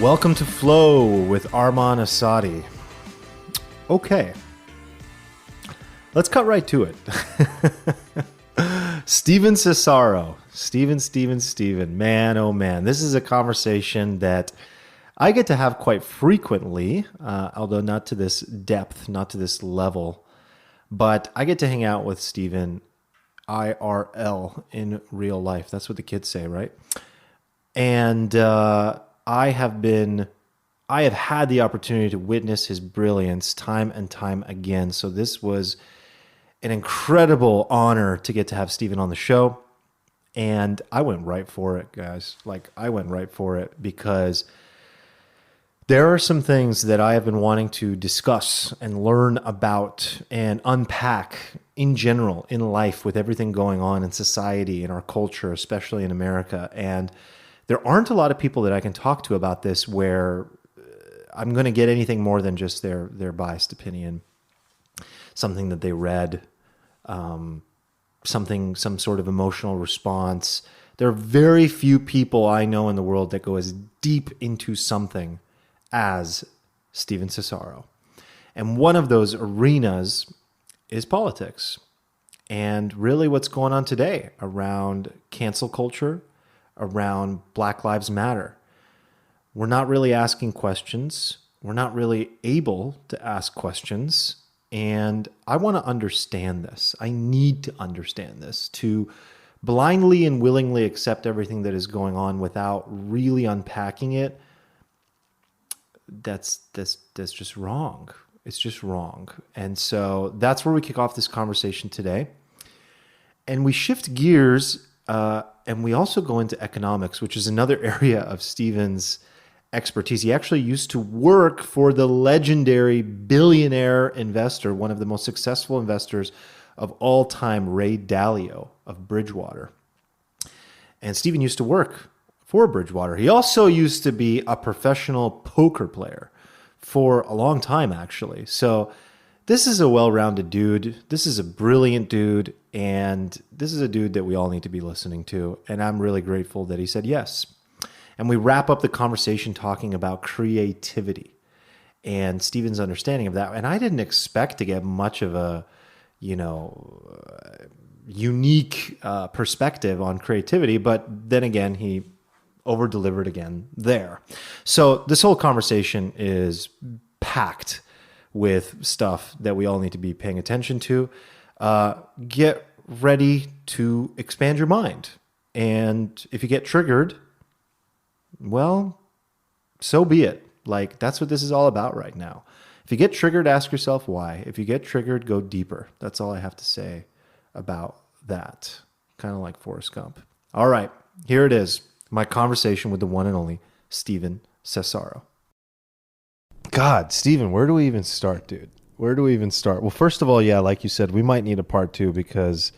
Welcome to Flow with Arman Assadi. Okay, let's cut right to it. Stephen Cesaro. Stephen. Man, oh man. This is a conversation that I get to have quite frequently, although not to this depth, not to this level. But I get to hang out with Stephen IRL in real life. That's what the kids say, right? And I have had the opportunity to witness his brilliance time and time again. So this was an incredible honor to get to have Stephen on the show. And I went right for it, guys. I went right for it because there are some things that I have been wanting to discuss and learn about and unpack in general in life with everything going on in society, in our culture, especially in America. And there aren't a lot of people that I can talk to about this where I'm going to get anything more than just their biased opinion, something that they read, some sort of emotional response. There are very few people I know in the world that go as deep into something as Stephen Cesaro. And one of those arenas is politics. And really what's going on today around cancel culture, around Black Lives Matter. We're not really asking questions. We're not really able to ask questions. And I want to understand this. I need to understand this to blindly and willingly accept everything that is going on without really unpacking it. That's just wrong. It's just wrong. And so that's where we kick off this conversation today. And we shift gears and we also go into economics, which is another area of Stephen's expertise. He actually used to work for the legendary billionaire investor, one of the most successful investors of all time, Ray Dalio of Bridgewater. And Stephen used to work for Bridgewater. He also used to be a professional poker player for a long time, actually. So this is a well-rounded dude. This is a brilliant dude. And this is a dude that we all need to be listening to. And I'm really grateful that he said yes. And we wrap up the conversation talking about creativity and Stephen's understanding of that. And I didn't expect to get much of a, unique perspective on creativity. But then again, he over-delivered again there. So this whole conversation is packed with stuff that we all need to be paying attention to. Get ready to expand your mind. And if you get triggered, well, so be it. That's what this is all about right now. If you get triggered, ask yourself why. If you get triggered, go deeper. That's all I have to say about that. Kind of like Forrest Gump. All right, here it is. My conversation with the one and only Stephen Cesaro. God, Stephen, where do we even start, dude? Where do we even start? Well, first of all, yeah, like you said, we might need a part two because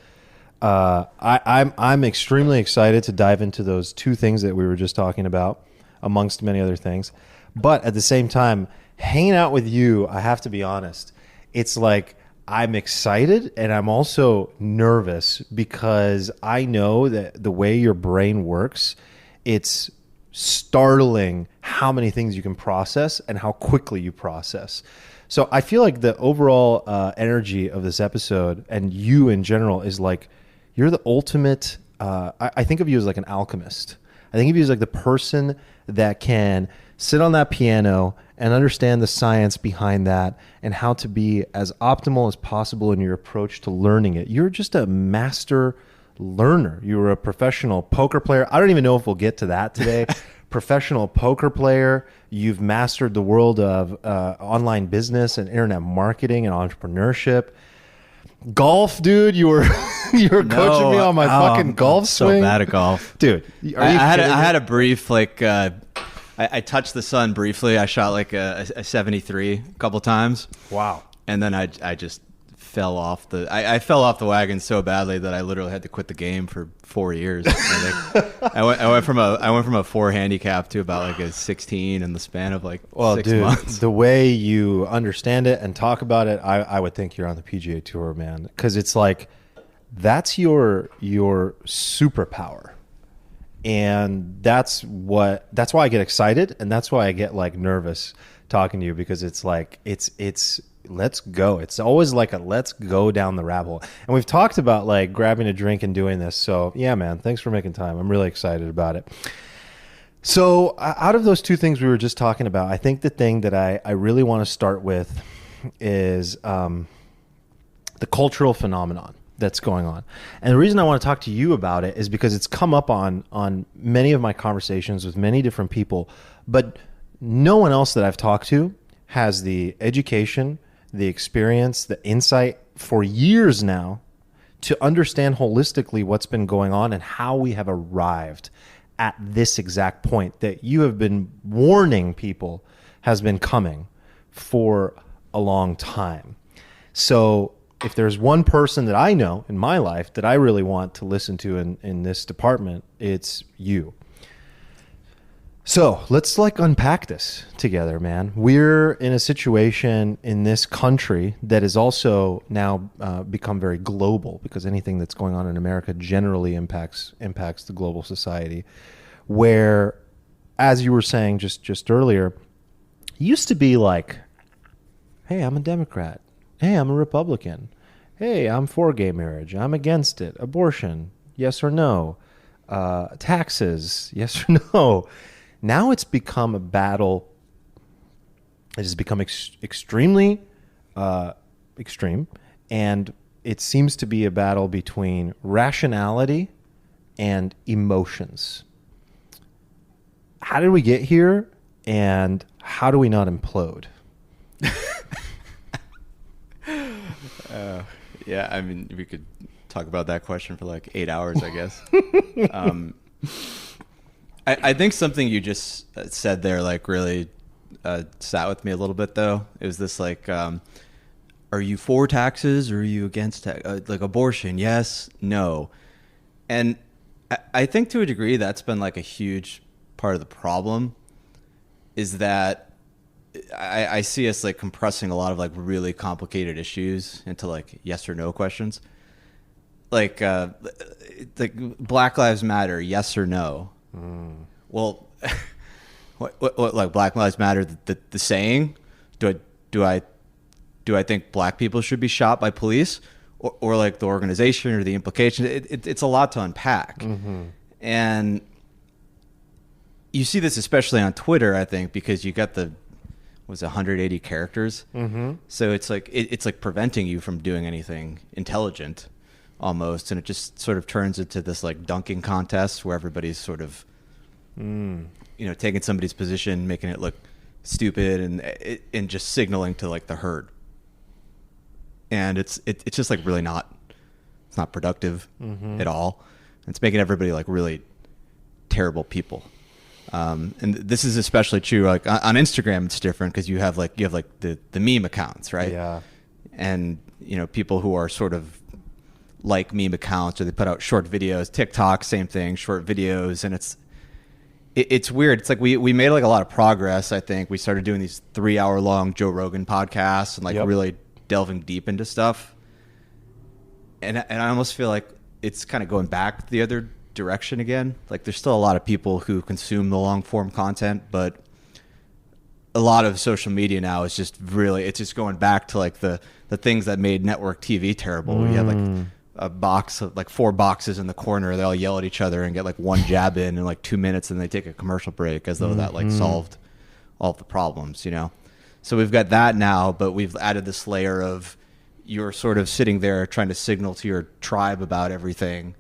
I'm extremely excited to dive into those two things that we were just talking about, amongst many other things. But at the same time, hanging out with you, I have to be honest, it's like I'm excited and I'm also nervous because I know that the way your brain works, it's startling how many things you can process and how quickly you process. So I feel like the overall energy of this episode and you in general is like, you're the ultimate, I think of you as like an alchemist. I think of you as like the person that can sit on that piano and understand the science behind that and how to be as optimal as possible in your approach to learning it. You're just a master learner. You were a professional poker player. I don't even know if we'll get to that today. Professional poker player. You've mastered the world of online business and internet marketing and entrepreneurship. Golf, dude. You were coaching me on my fucking golf swing. So bad at golf, dude. I had a brief I touched the sun briefly. I shot like a 73 a couple times. Wow. And then I just fell off I fell off the wagon so badly that I literally had to quit the game for 4 years. I went from a 4 handicap to about like a 16 in the span of 6 months. The way you understand it and talk about it, I would think you're on the PGA Tour, man, because it's like that's your superpower. And that's why I get excited, and that's why I get like nervous talking to you, because it's like it's let's go. It's always like a let's go down the rabbit hole. And we've talked about like grabbing a drink and doing this. So yeah, man, thanks for making time. I'm really excited about it. So out of those two things we were just talking about, I think the thing that I really want to start with is the cultural phenomenon that's going on. And the reason I want to talk to you about it is because it's come up on many of my conversations with many different people, but no one else that I've talked to has the education, the experience, the insight for years now to understand holistically what's been going on and how we have arrived at this exact point that you have been warning people has been coming for a long time. So if there's one person that I know in my life that I really want to listen to in this department, it's you. So let's like unpack this together, man. We're in a situation in this country that is also now become very global, because anything that's going on in America generally impacts the global society, where, as you were saying just earlier, it used to be like, hey, I'm a Democrat. Hey, I'm a Republican. Hey, I'm for gay marriage. I'm against it. Abortion, yes or no. Taxes, yes or no. Now it's become a battle. It has become extremely extreme, and it seems to be a battle between rationality and emotions. How did we get here, and how do we not implode? Yeah, I mean, we could talk about that question for like 8 hours, I guess. I think something you just said there, like, really sat with me a little bit, though. It was this, like, are you for taxes or are you against like abortion? Yes, no. And I think to a degree that's been like a huge part of the problem, is that I see us like compressing a lot of like really complicated issues into like yes or no questions. Like Black Lives Matter, yes or no? Well, what like Black Lives Matter, the saying? Do I think black people should be shot by police, or like the organization or the implication? It's a lot to unpack. Mm-hmm. And you see this especially on Twitter, I think, because you got the 180 characters. Mm-hmm. So it's like it's like preventing you from doing anything intelligent almost, and it just sort of turns into this like dunking contest where everybody's sort of taking somebody's position, making it look stupid, and just signaling to like the herd. And it's just like really not productive at all. It's making everybody like really terrible people. And this is especially true like on Instagram. It's different because you have like the meme accounts, right? Yeah. And people who are sort of like meme accounts, or they put out short videos. TikTok, same thing, short videos. And it's weird. It's like we made like a lot of progress. I think we started doing these 3-hour long Joe Rogan podcasts and like really delving deep into stuff. And I almost feel like it's kind of going back the other direction again. Like there's still a lot of people who consume the long form content, but a lot of social media now is just really, it's just going back to like the things that made network TV terrible. We had like a box of like 4 boxes in the corner. They all yell at each other and get like one jab in like 2 minutes, and they take a commercial break as though that like solved all of the problems, So we've got that now, but we've added this layer of you're sort of sitting there trying to signal to your tribe about everything.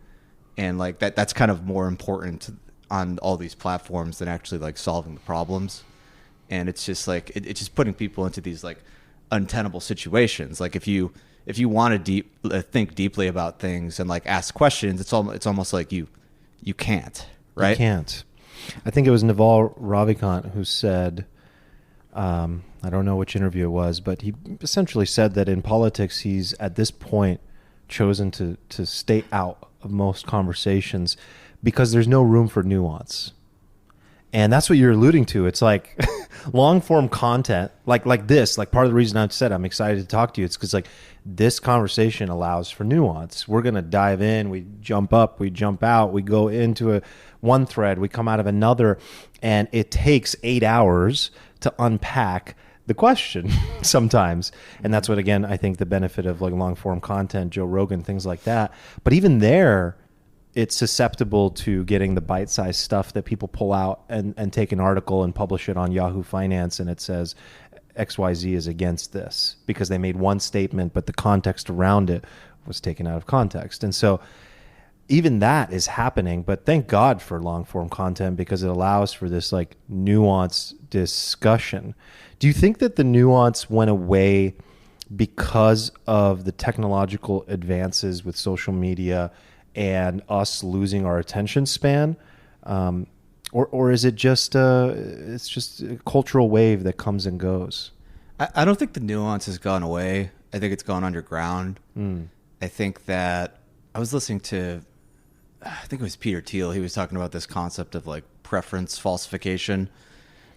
And like that's kind of more important on all these platforms than actually like solving the problems. And it's just like it's just putting people into these like untenable situations. Like if you want to think deeply about things and like ask questions, it's almost like you can't, right? You can't. I think it was Naval Ravikant who said, I don't know which interview it was, but he essentially said that in politics he's at this point chosen to stay out of most conversations because there's no room for nuance. And that's what you're alluding to. It's like long form content, like this, like part of the reason I said I'm excited to talk to you. It's because like this conversation allows for nuance. We're going to dive in, we jump up, we jump out, we go into one thread, we come out of another, and it takes 8 hours to unpack the question sometimes. And that's what, again, I think the benefit of like long form content, Joe Rogan, things like that. But even there, it's susceptible to getting the bite-sized stuff that people pull out and take an article and publish it on Yahoo Finance, and it says XYZ is against this because they made one statement, but the context around it was taken out of context. And so even that is happening, but thank God for long-form content because it allows for this like nuanced discussion. Do you think that the nuance went away because of the technological advances with social media and us losing our attention span, or is it just it's just a cultural wave that comes and goes? I don't think the nuance has gone away. I think it's gone underground. I think that I was listening to, I think it was Peter Thiel. He was talking about this concept of like preference falsification,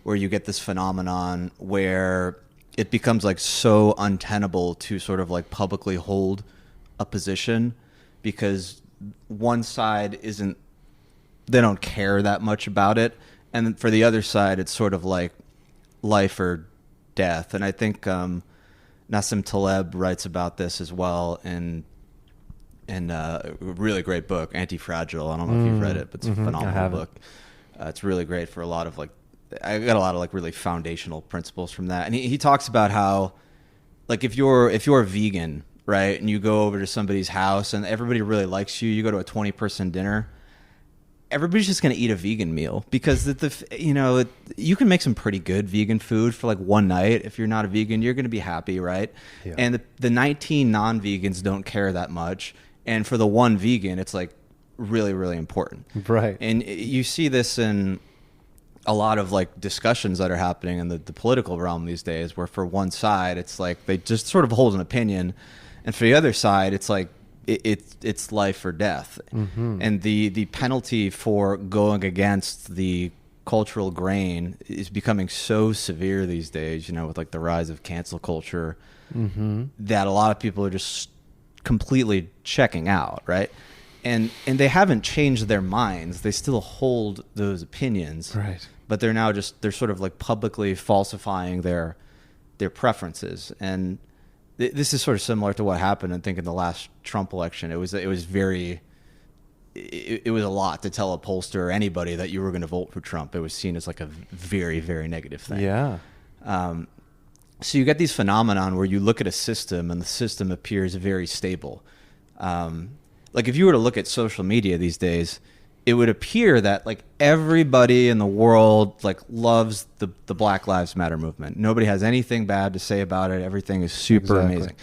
where you get this phenomenon where it becomes like so untenable to sort of like publicly hold a position because one side they don't care that much about it, and for the other side it's sort of like life or death. And I think Nassim Taleb writes about this as well in a really great book, Anti-Fragile. I don't know if you've read it, but it's a phenomenal book. It's really great for a lot of like, I got a lot of like really foundational principles from that. And he talks about how like if you're a vegan, right, and you go over to somebody's house and everybody really likes you, you go to a 20-person dinner, everybody's just going to eat a vegan meal because you can make some pretty good vegan food for like one night. If you're not a vegan, you're going to be happy, right? Yeah. And the 19 non-vegans don't care that much. And for the one vegan, it's like really, really important. Right. And you see this in a lot of like discussions that are happening in the political realm these days, where for one side, it's like they just sort of hold an opinion. And for the other side, it's like it's life or death. And the penalty for going against the cultural grain is becoming so severe these days, with like the rise of cancel culture, that a lot of people are just completely checking out, right? And they haven't changed their minds. They still hold those opinions, right? But they're sort of like publicly falsifying their preferences. And this is sort of similar to what happened, I think, in the last Trump election. It was a lot to tell a pollster or anybody that you were going to vote for Trump. It was seen as like a very, very negative thing. Yeah. So you get these phenomenon where you look at a system and the system appears very stable. Like if you were to look at social media these days, it would appear that like everybody in the world like loves the Black Lives Matter movement. Nobody has anything bad to say about it. Everything is super amazing.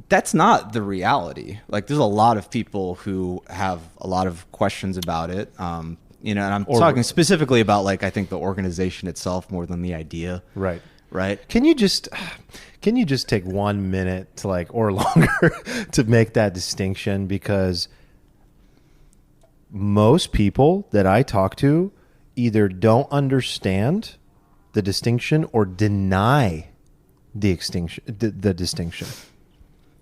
That's not the reality. Like there's a lot of people who have a lot of questions about it. And I'm talking specifically about like, I think the organization itself more than the idea. Right. Right. Can you just take 1 minute to like, or longer to make that distinction? Because most people that I talk to either don't understand the distinction or deny the distinction,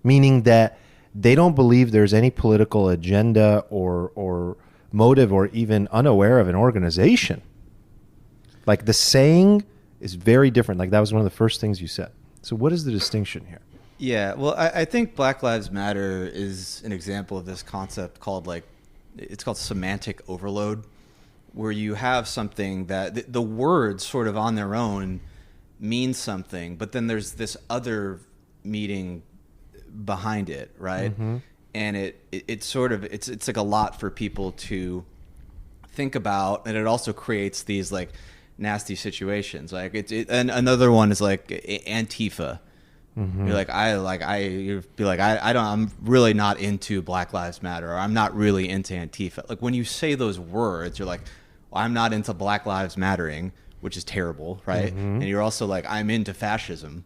meaning that they don't believe there's any political agenda or motive or even unaware of an organization. Like the saying is very different. Like that was one of the first things you said. So what is the distinction here? Yeah, well, I think Black Lives Matter is an example of this concept called it's called semantic overload, where you have something that the words sort of on their own mean something, but then there's this other meaning behind it, right? And it's sort of it's like a lot for people to think about, and it also creates these like nasty situations. Like and another one is like Antifa. You're like I'm really not into Black Lives Matter, or I'm not really into Antifa. Like when you say those words, you're like, well, I'm not into Black Lives Mattering, which is terrible, right? And you're also like, I'm into fascism,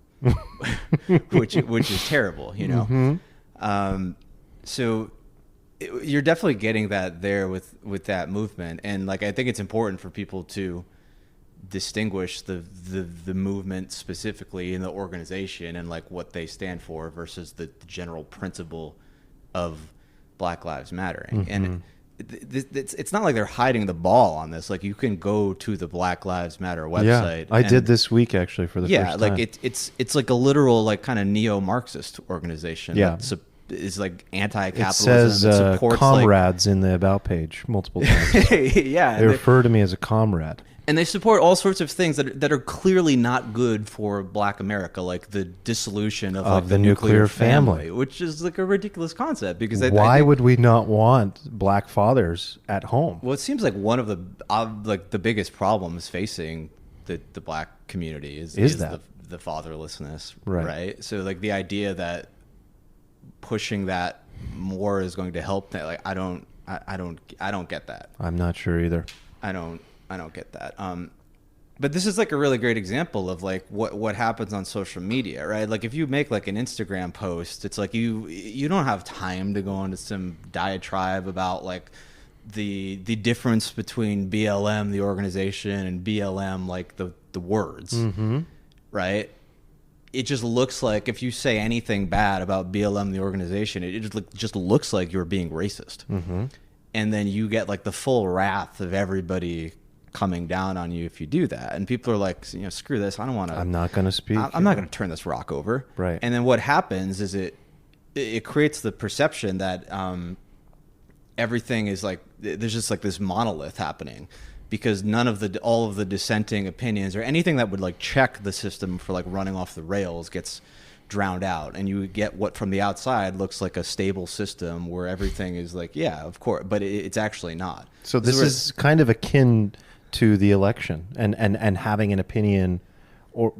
which is terrible, So You're definitely getting that there with that movement, and like I think it's important for people to distinguish the movement specifically in the organization and like what they stand for versus the general principle of Black Lives Mattering. And it's not like they're hiding the ball on this. Like you can go to the Black Lives Matter website. I did this week actually for the first time. Like it's like a literal like kind of neo-Marxist organization. Yeah. That is like anti-capitalism. It says and supports comrades in the about page multiple times. Yeah, they refer to me as a comrade. And they support all sorts of things that are clearly not good for Black America, like the dissolution of like the nuclear family, which is like a ridiculous concept. Because why would we not want Black fathers at home? Well, it seems like one of the like the biggest problems facing the Black community is the fatherlessness, right? So like the idea that pushing that more is going to help that, like I don't get that. I'm not sure either. I don't get that. But this is like a really great example of like what happens on social media, right? Like if you make like an Instagram post, it's like you don't have time to go into some diatribe about like the difference between BLM, the organization, and BLM, like the words, right? It just looks like if you say anything bad about BLM, the organization, it just looks like you're being racist. And then you get like the full wrath of everybody coming down on you if you do that. And people are like, screw this. I'm not going to speak. I'm not going to turn this rock over. Right. And then what happens is it creates the perception that everything is like, there's just like this monolith happening because all of the dissenting opinions or anything that would like check the system for like running off the rails gets drowned out, and you get what from the outside looks like a stable system where everything is like, yeah, of course, but it's actually not. So this is kind of akin to the election and having an opinion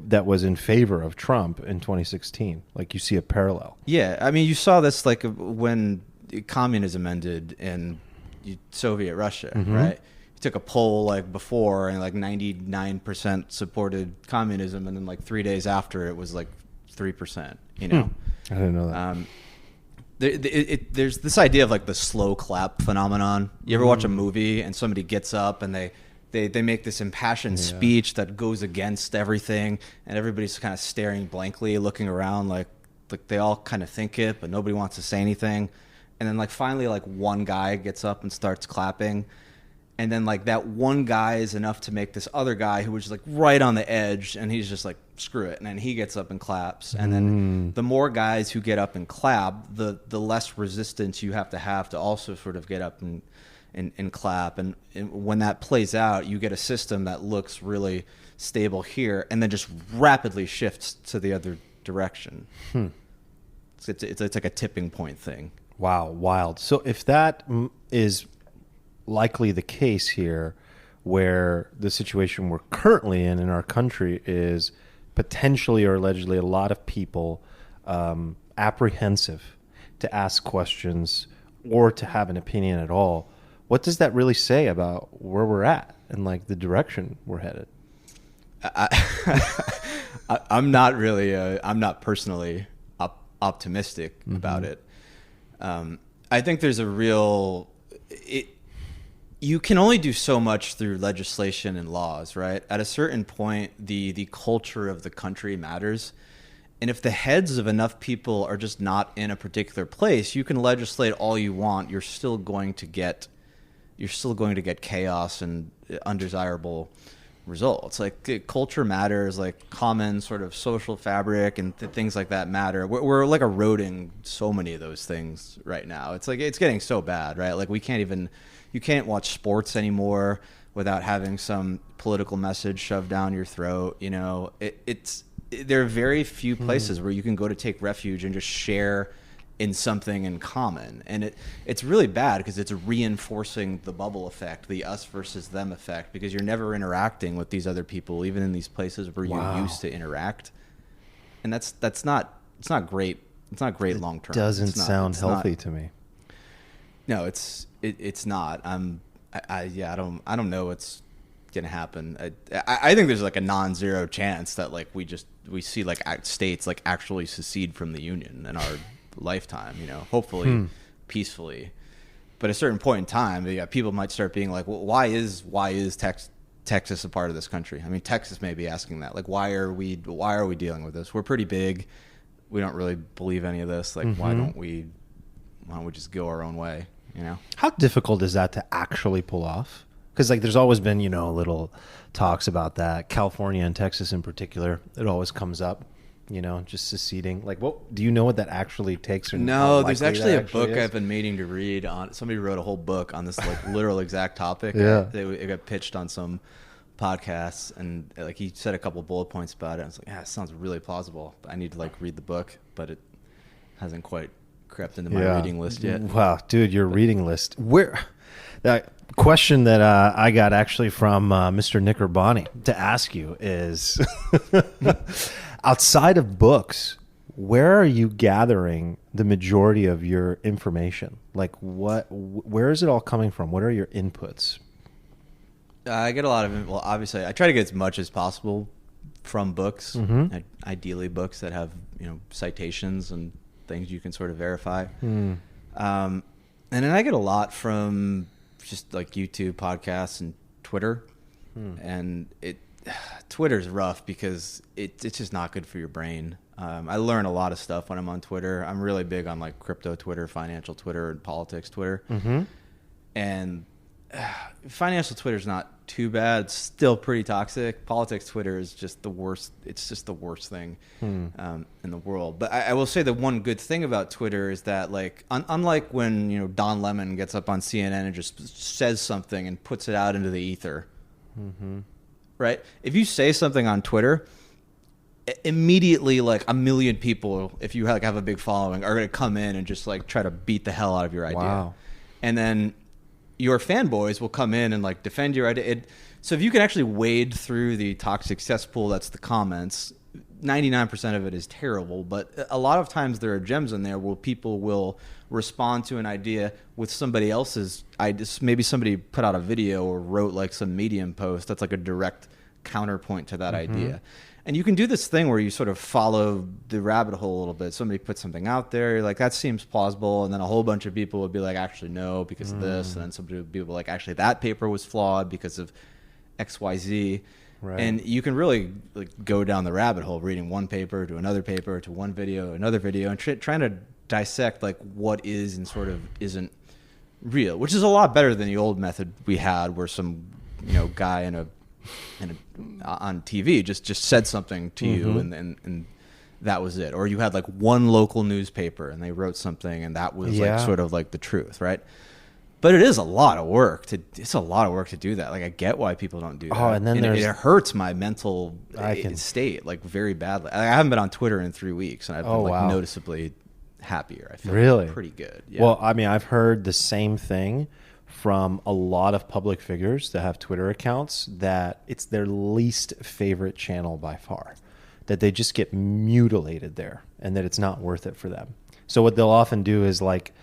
that was in favor of Trump in 2016. Like you see a parallel. Yeah, I mean, you saw this like when communism ended in Soviet Russia, right? You took a poll like before, and like 99% supported communism, and then like 3 days after, it was like 3%. I didn't know that. There's this idea of like the slow clap phenomenon. You ever watch a movie and somebody gets up and they make this impassioned speech that goes against everything, and everybody's kind of staring blankly, looking around like they all kind of think it, but nobody wants to say anything. And then like finally like one guy gets up and starts clapping. And then like that one guy is enough to make this other guy who was like right on the edge, and he's just like, screw it. And then he gets up and claps. And then the more guys who get up and clap, the less resistance you have to also sort of get up and clap. And when that plays out, you get a system that looks really stable here and then just rapidly shifts to the other direction. It's like a tipping point thing. Wow, wild. So if that is likely the case here, where the situation we're currently in our country is potentially or allegedly a lot of people apprehensive to ask questions or to have an opinion at all, what does that really say about where we're at and like the direction we're headed? I'm not personally optimistic about it. I think there's a real you can only do so much through legislation and laws, right? At a certain point, the culture of the country matters. And if the heads of enough people are just not in a particular place, you can legislate all you want. You're still going to get chaos and undesirable results. Like culture matters, like common sort of social fabric and things like that matter. We're like eroding so many of those things right now. It's like it's getting so bad, right? Like you can't watch sports anymore without having some political message shoved down your throat. There are very few places where you can go to take refuge and just share in something in common. And it's really bad because it's reinforcing the bubble effect, the us versus them effect, because you're never interacting with these other people, even in these places where you used to interact. And it's not great. It's not great long term. Doesn't sound healthy to me. No, it's not. I don't know what's gonna happen. I think there's like a non-zero chance that like we see like states like actually secede from the union in our lifetime. Hopefully peacefully. But at a certain point in time, people might start being like, well, why is Texas a part of this country? I mean, Texas may be asking that. Like, why are we dealing with this? We're pretty big. We don't really believe any of this. Like, why don't we just go our own way? You know? How difficult is that to actually pull off? Because like, there's always been, you know, little talks about that. California and Texas in particular, it always comes up. You know, just seceding. Like, what do you know what that actually takes? Or no, there's actually a book I've been meaning to read on. Somebody wrote a whole book on this like literal exact topic. Yeah, it got pitched on some podcasts, and like he said a couple bullet points about it. I was like, yeah, it sounds really plausible. I need to like read the book, but it hasn't quite crept into my reading list yet. Wow, dude, your reading list. Where that question that I got actually from Mr. Nick Urbani to ask you is. Outside of books, where are you gathering the majority of your information? Like, where is it all coming from? What are your inputs? I get a lot of, well, obviously, I try to get as much as possible from books, ideally books that have, you know, citations and things you can sort of verify. And then I get a lot from just like YouTube, podcasts, and Twitter. And Twitter's rough because it's just not good for your brain. I learn a lot of stuff when I'm on Twitter. I'm really big on like crypto Twitter, financial Twitter, and politics Twitter. And financial Twitter is not too bad. It's still pretty toxic. Politics Twitter is just the worst. It's just the worst thing in the world. But I will say the one good thing about Twitter is that, like, unlike when, you know, Don Lemon gets up on CNN and just says something and puts it out into the ether. Right? If you say something on Twitter, immediately like a million people, if you like have a big following, are going to come in and just like try to beat the hell out of your idea. Wow. And then your fanboys will come in and like defend your idea. So if you can actually wade through the toxic cesspool, that's the comments, 99% of it is terrible, but a lot of times there are gems in there where people will respond to an idea with somebody else's ideas. Maybe somebody put out a video or wrote like some Medium post that's like a direct counterpoint to that idea. And you can do this thing where you sort of follow the rabbit hole a little bit. Somebody puts something out there, you're like, that seems plausible, and then a whole bunch of people would be like, actually no, because of this, and then somebody would be like, actually that paper was flawed because of XYZ. Right. And you can really like go down the rabbit hole, reading one paper to another paper to one video, another video, and trying to dissect like what is and sort of isn't real, which is a lot better than the old method we had, where some, you know, guy on TV just said something to you, and that was it. Or you had like one local newspaper and they wrote something, and that was like sort of like the truth, right? But it is a lot of work to do that. Like, I get why people don't do that. Oh, and then it hurts my mental state like very badly. I haven't been on Twitter in 3 weeks, and I've been like noticeably happier. I feel pretty good. Yeah. Well, I mean, I've heard the same thing from a lot of public figures that have Twitter accounts, that it's their least favorite channel by far, that they just get mutilated there, and that it's not worth it for them. So what they'll often do is, like,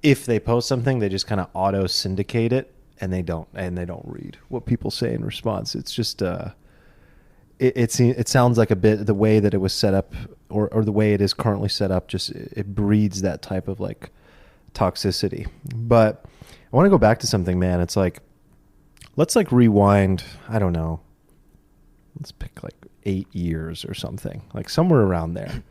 if they post something, they just kind of auto syndicate it, and they don't read what people say in response. It's just it sounds like a bit the way that it was set up, or the way it is currently set up, just it breeds that type of like toxicity. But I want to go back to something, man. It's like, let's like rewind, I don't know, let's pick like 8 years or something, like somewhere around there.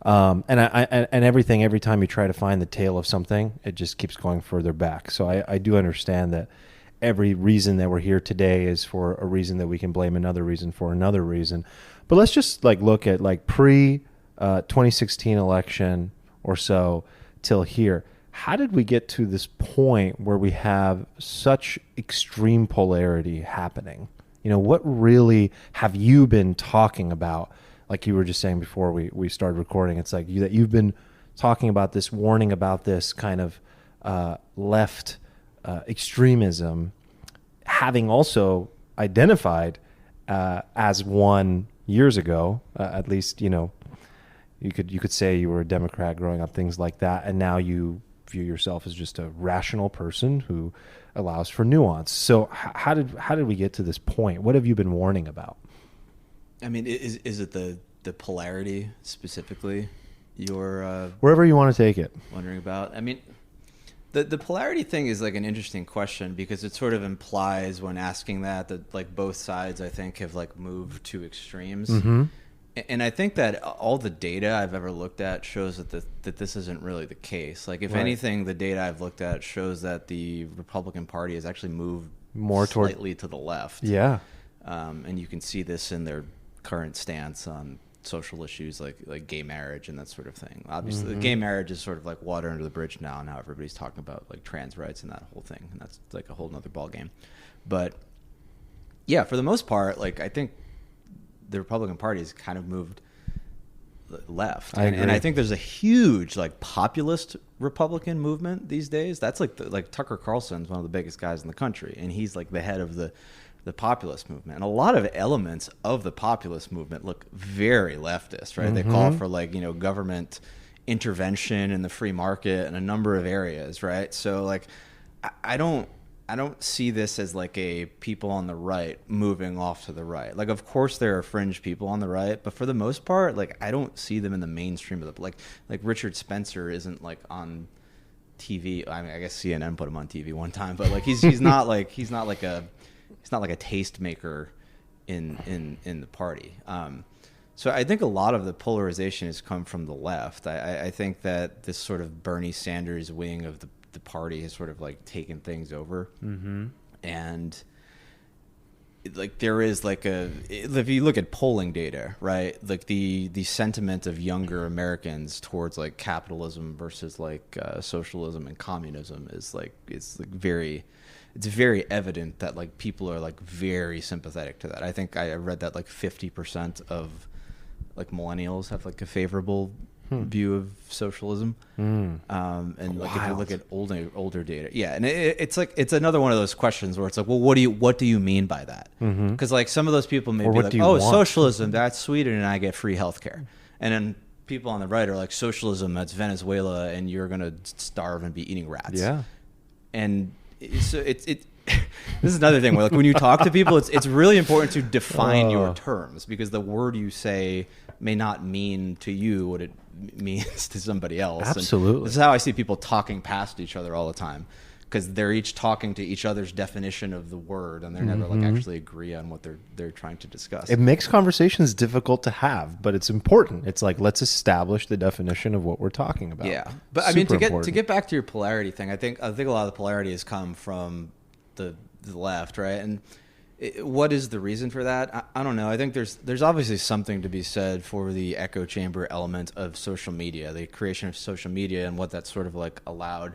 And everything, every time you try to find the tail of something, it just keeps going further back. So I do understand that every reason that we're here today is for a reason that we can blame another reason for another reason. But let's just like look at like pre 2016 election or so till here. How did we get to this point where we have such extreme polarity happening? You know, what really have you been talking about? Like you were just saying before we started recording, it's like that you've been talking about this, warning about this kind of left extremism, having also identified as one years ago, at least, you know, you could say you were a Democrat growing up, things like that, and now you view yourself as just a rational person who allows for nuance. So how did we get to this point? What have you been warning about? I mean, is it the polarity specifically you're wherever you want to take it, wondering about? I mean, The polarity thing is like an interesting question because it sort of implies when asking that like both sides, I think, have like moved to extremes. Mm-hmm. And I think that all the data I've ever looked at shows that this isn't really the case. Like, if anything, the data I've looked at shows that the Republican Party has actually moved more slightly to the left. Yeah. And you can see this in their current stance on social issues like gay marriage and that sort of thing. Obviously, gay marriage is sort of like water under the bridge now, and how everybody's talking about like trans rights and that whole thing, and that's like a whole nother ball game. But yeah, for the most part, like I think the Republican Party has kind of moved left, and I think there's a huge like populist Republican movement these days. That's like Tucker Carlson's one of the biggest guys in the country, and he's like the head of the populist movement, and a lot of elements of the populist movement look very leftist, right? They call for like, you know, government intervention in the free market in a number of areas, right? So like I don't see this as like a people on the right moving off to the right. Like, of course there are fringe people on the right, but for the most part, like I don't see them in the mainstream of the like Richard Spencer isn't like on TV. I mean, I guess CNN put him on TV one time, but like he's not like a tastemaker in the party. So I think a lot of the polarization has come from the left. I think that this sort of Bernie Sanders wing of the party has sort of like taken things over. And like there is like if you look at polling data, right, like the sentiment of younger Americans towards like capitalism versus like socialism and communism is like it's very evident that like people are like very sympathetic to that. I think I read that like 50% of like millennials have like a favorable view of socialism. And like if you look at older data, yeah, and it's like it's another one of those questions where it's like, well, what do you mean by that? Because like some of those people may be like, oh, socialism, that's Sweden, and I get free healthcare, and then people on the right are like, socialism, that's Venezuela, and you're gonna starve and be eating rats. Yeah, and so this is another thing where like when you talk to people, it's really important to define your terms, because the word you say may not mean to you what it means to somebody else. Absolutely. And this is how I see people talking past each other all the time, because they're each talking to each other's definition of the word, and they're never like actually agree on what they're trying to discuss. It makes conversations difficult to have, but it's important. It's like, let's establish the definition of what we're talking about. Yeah, but I mean, to get back to your polarity thing, I think a lot of the polarity has come from the left, right? And what is the reason for that? I don't know. I think there's obviously something to be said for the echo chamber element of social media, the creation of social media, and what that's sort of like allowed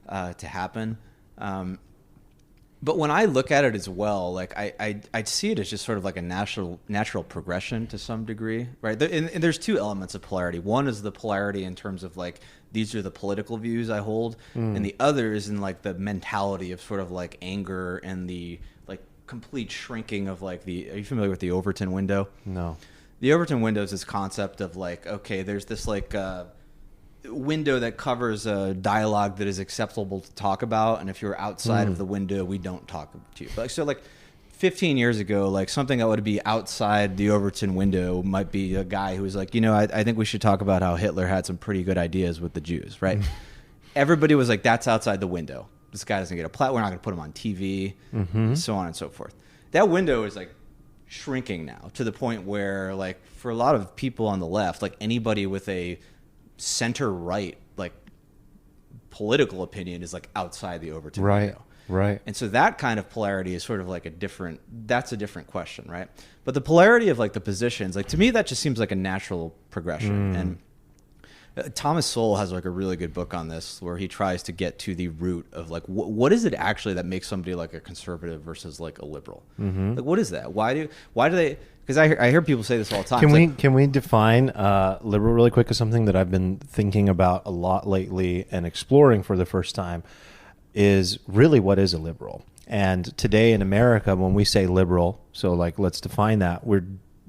to happen. But when I look at it as well, like I see it as just sort of like a natural progression to some degree, right? And there's two elements of polarity. One is the polarity in terms of like, these are the political views I hold, and the other is in like the mentality of sort of like anger and the like complete shrinking of like are you familiar with the Overton window? No. The Overton window is this concept of like, okay, there's this like window that covers a dialogue that is acceptable to talk about, and if you're outside of the window, we don't talk to you. But so like 15 years ago, like something that would be outside the Overton window might be a guy who was like, you know, I think we should talk about how Hitler had some pretty good ideas with the Jews, right? Everybody was like, that's outside the window. This guy doesn't get a platform. We're not going to put him on TV, so on and so forth. That window is like shrinking now to the point where like for a lot of people on the left, like anybody with a center right like political opinion is like outside the Overton window. Right. And so that kind of polarity is sort of like that's a different question, right? But the polarity of like the positions, like to me, that just seems like a natural progression. And Thomas Sowell has like a really good book on this where he tries to get to the root of like, what is it actually that makes somebody like a conservative versus like a liberal? Like, what is that? Why do they, because I hear people say this all the time. Can we define liberal really quick as something that I've been thinking about a lot lately and exploring for the first time? Is really, what is a liberal? And today in America, when we say liberal, so like let's define that, we're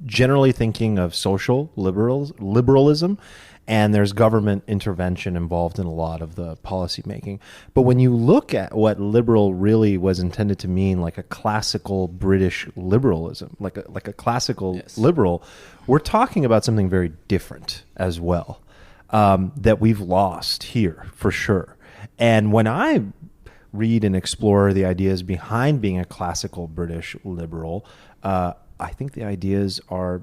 generally thinking of social liberalism, and there's government intervention involved in a lot of the policy making. But when you look at what liberal really was intended to mean, like a classical British liberalism, like a classical liberal, we're talking about something very different as well, that we've lost here for sure. And when I read and explore the ideas behind being a classical British liberal, I think the ideas are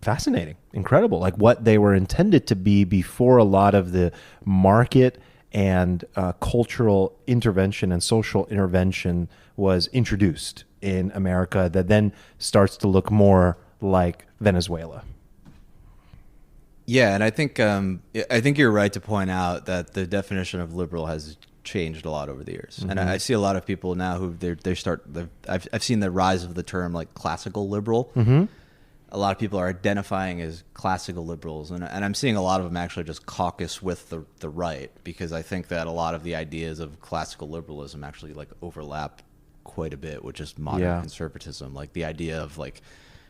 fascinating, incredible, like what they were intended to be before a lot of the market and cultural intervention and social intervention was introduced in America, that then starts to look more like Venezuela. Yeah, and I think you're right to point out that the definition of liberal has changed a lot over the years, and I see a lot of people now who I've seen the rise of the term like classical liberal. A lot of people are identifying as classical liberals, and I'm seeing a lot of them actually just caucus with the right, because I think that a lot of the ideas of classical liberalism actually like overlap quite a bit with just modern conservatism. Like the idea of like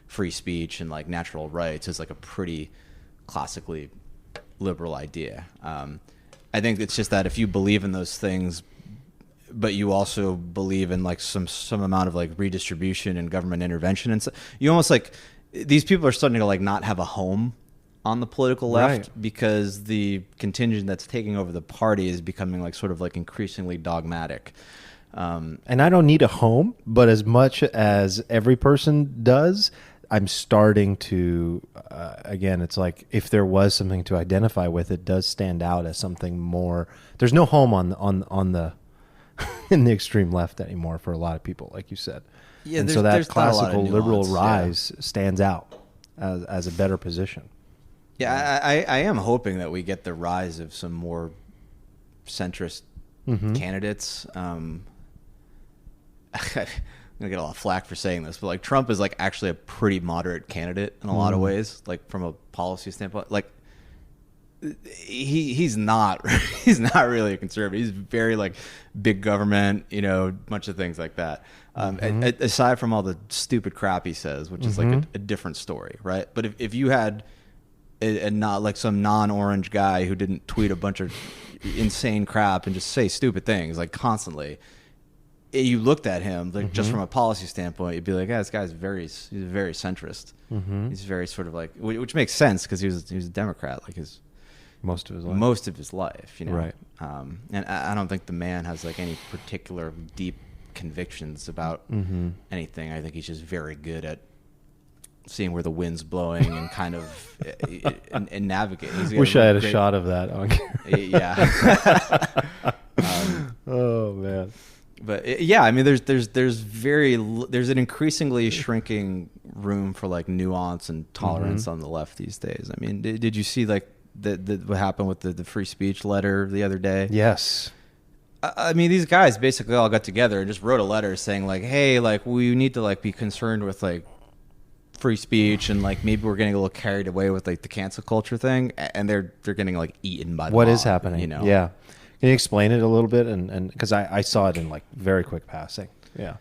free speech and like natural rights is like a pretty classically liberal idea. I think it's just that if you believe in those things, but you also believe in like some amount of like redistribution and government intervention, and so you almost like, these people are starting to like not have a home on the political left, because the contingent that's taking over the party is becoming like sort of like increasingly dogmatic. And I don't need a home, but as much as every person does, I'm starting to, again, it's like if there was something to identify with, it does stand out as something more. There's no home on the in the extreme left anymore for a lot of people, like you said. Yeah, and so that classical nuance, liberal rise stands out as a better position. Yeah, I am hoping that we get the rise of some more centrist candidates. I'm gonna get a lot of flack for saying this, but like Trump is like actually a pretty moderate candidate in a lot of ways, like from a policy standpoint. Like he's not really a conservative. He's very like big government, bunch of things like that. Aside from all the stupid crap he says, which is like a different story, right? But if you had a not like some non-orange guy who didn't tweet a bunch of insane crap and just say stupid things like constantly, you looked at him like just from a policy standpoint, you'd be like, yeah, this guy's he's very centrist. He's very sort of like, which makes sense because he was a Democrat like most of his life, right? And I don't think the man has like any particular deep convictions about anything. I think he's just very good at seeing where the wind's blowing and kind of and navigating. Wish I had a shot of that on camera. Yeah. Oh man. But I mean, there's an increasingly shrinking room for like nuance and tolerance on the left these days. I mean, did you see like what happened with the free speech letter the other day? Yes. I mean, these guys basically all got together and just wrote a letter saying like, hey, like we need to like be concerned with like free speech, and like maybe we're getting a little carried away with like the cancel culture thing, and they're getting like eaten by the what mob, is happening. Yeah. Can you explain it a little bit? And because I saw it in like very quick passing. Yeah.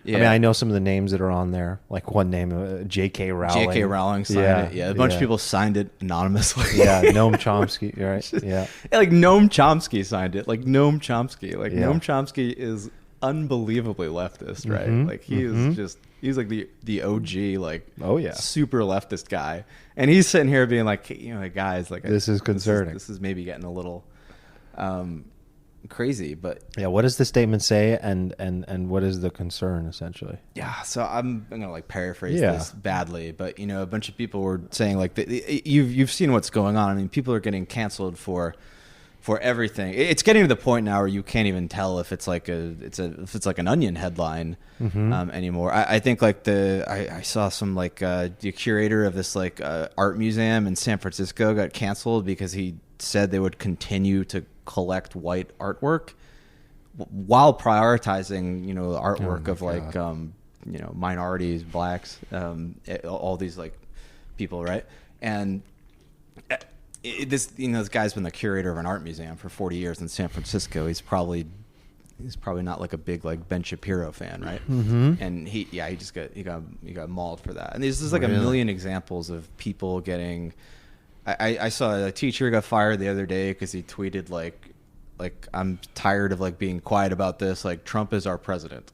I mean, I know some of the names that are on there. Like one name, J.K. Rowling. J.K. Rowling signed it. Yeah, a bunch of people signed it anonymously. Yeah, Noam Chomsky. Right. Yeah. Like Noam Chomsky signed it. Like Noam Chomsky. Like Noam Chomsky is unbelievably leftist, right? Like he is just. He's like the OG, like super leftist guy, and he's sitting here being like, guys, like this is concerning. This is maybe getting a little crazy, but yeah. What does the statement say, and what is the concern essentially? Yeah, so I'm gonna like paraphrase this badly, but a bunch of people were saying like you've seen what's going on. I mean, people are getting canceled for everything. It's getting to the point now where you can't even tell if it's like an Onion headline anymore. I think like I saw some like the curator of this like art museum in San Francisco got canceled because he said they would continue to collect white artwork while prioritizing artwork of like minorities, blacks, all these like people, right? And this guy's been the curator of an art museum for 40 years in San Francisco. He's probably not like a big like Ben Shapiro fan, right? And he got mauled for that. And there's just like a million examples of people getting. I saw a teacher who got fired the other day because he tweeted like I'm tired of like being quiet about this. Like Trump is our president,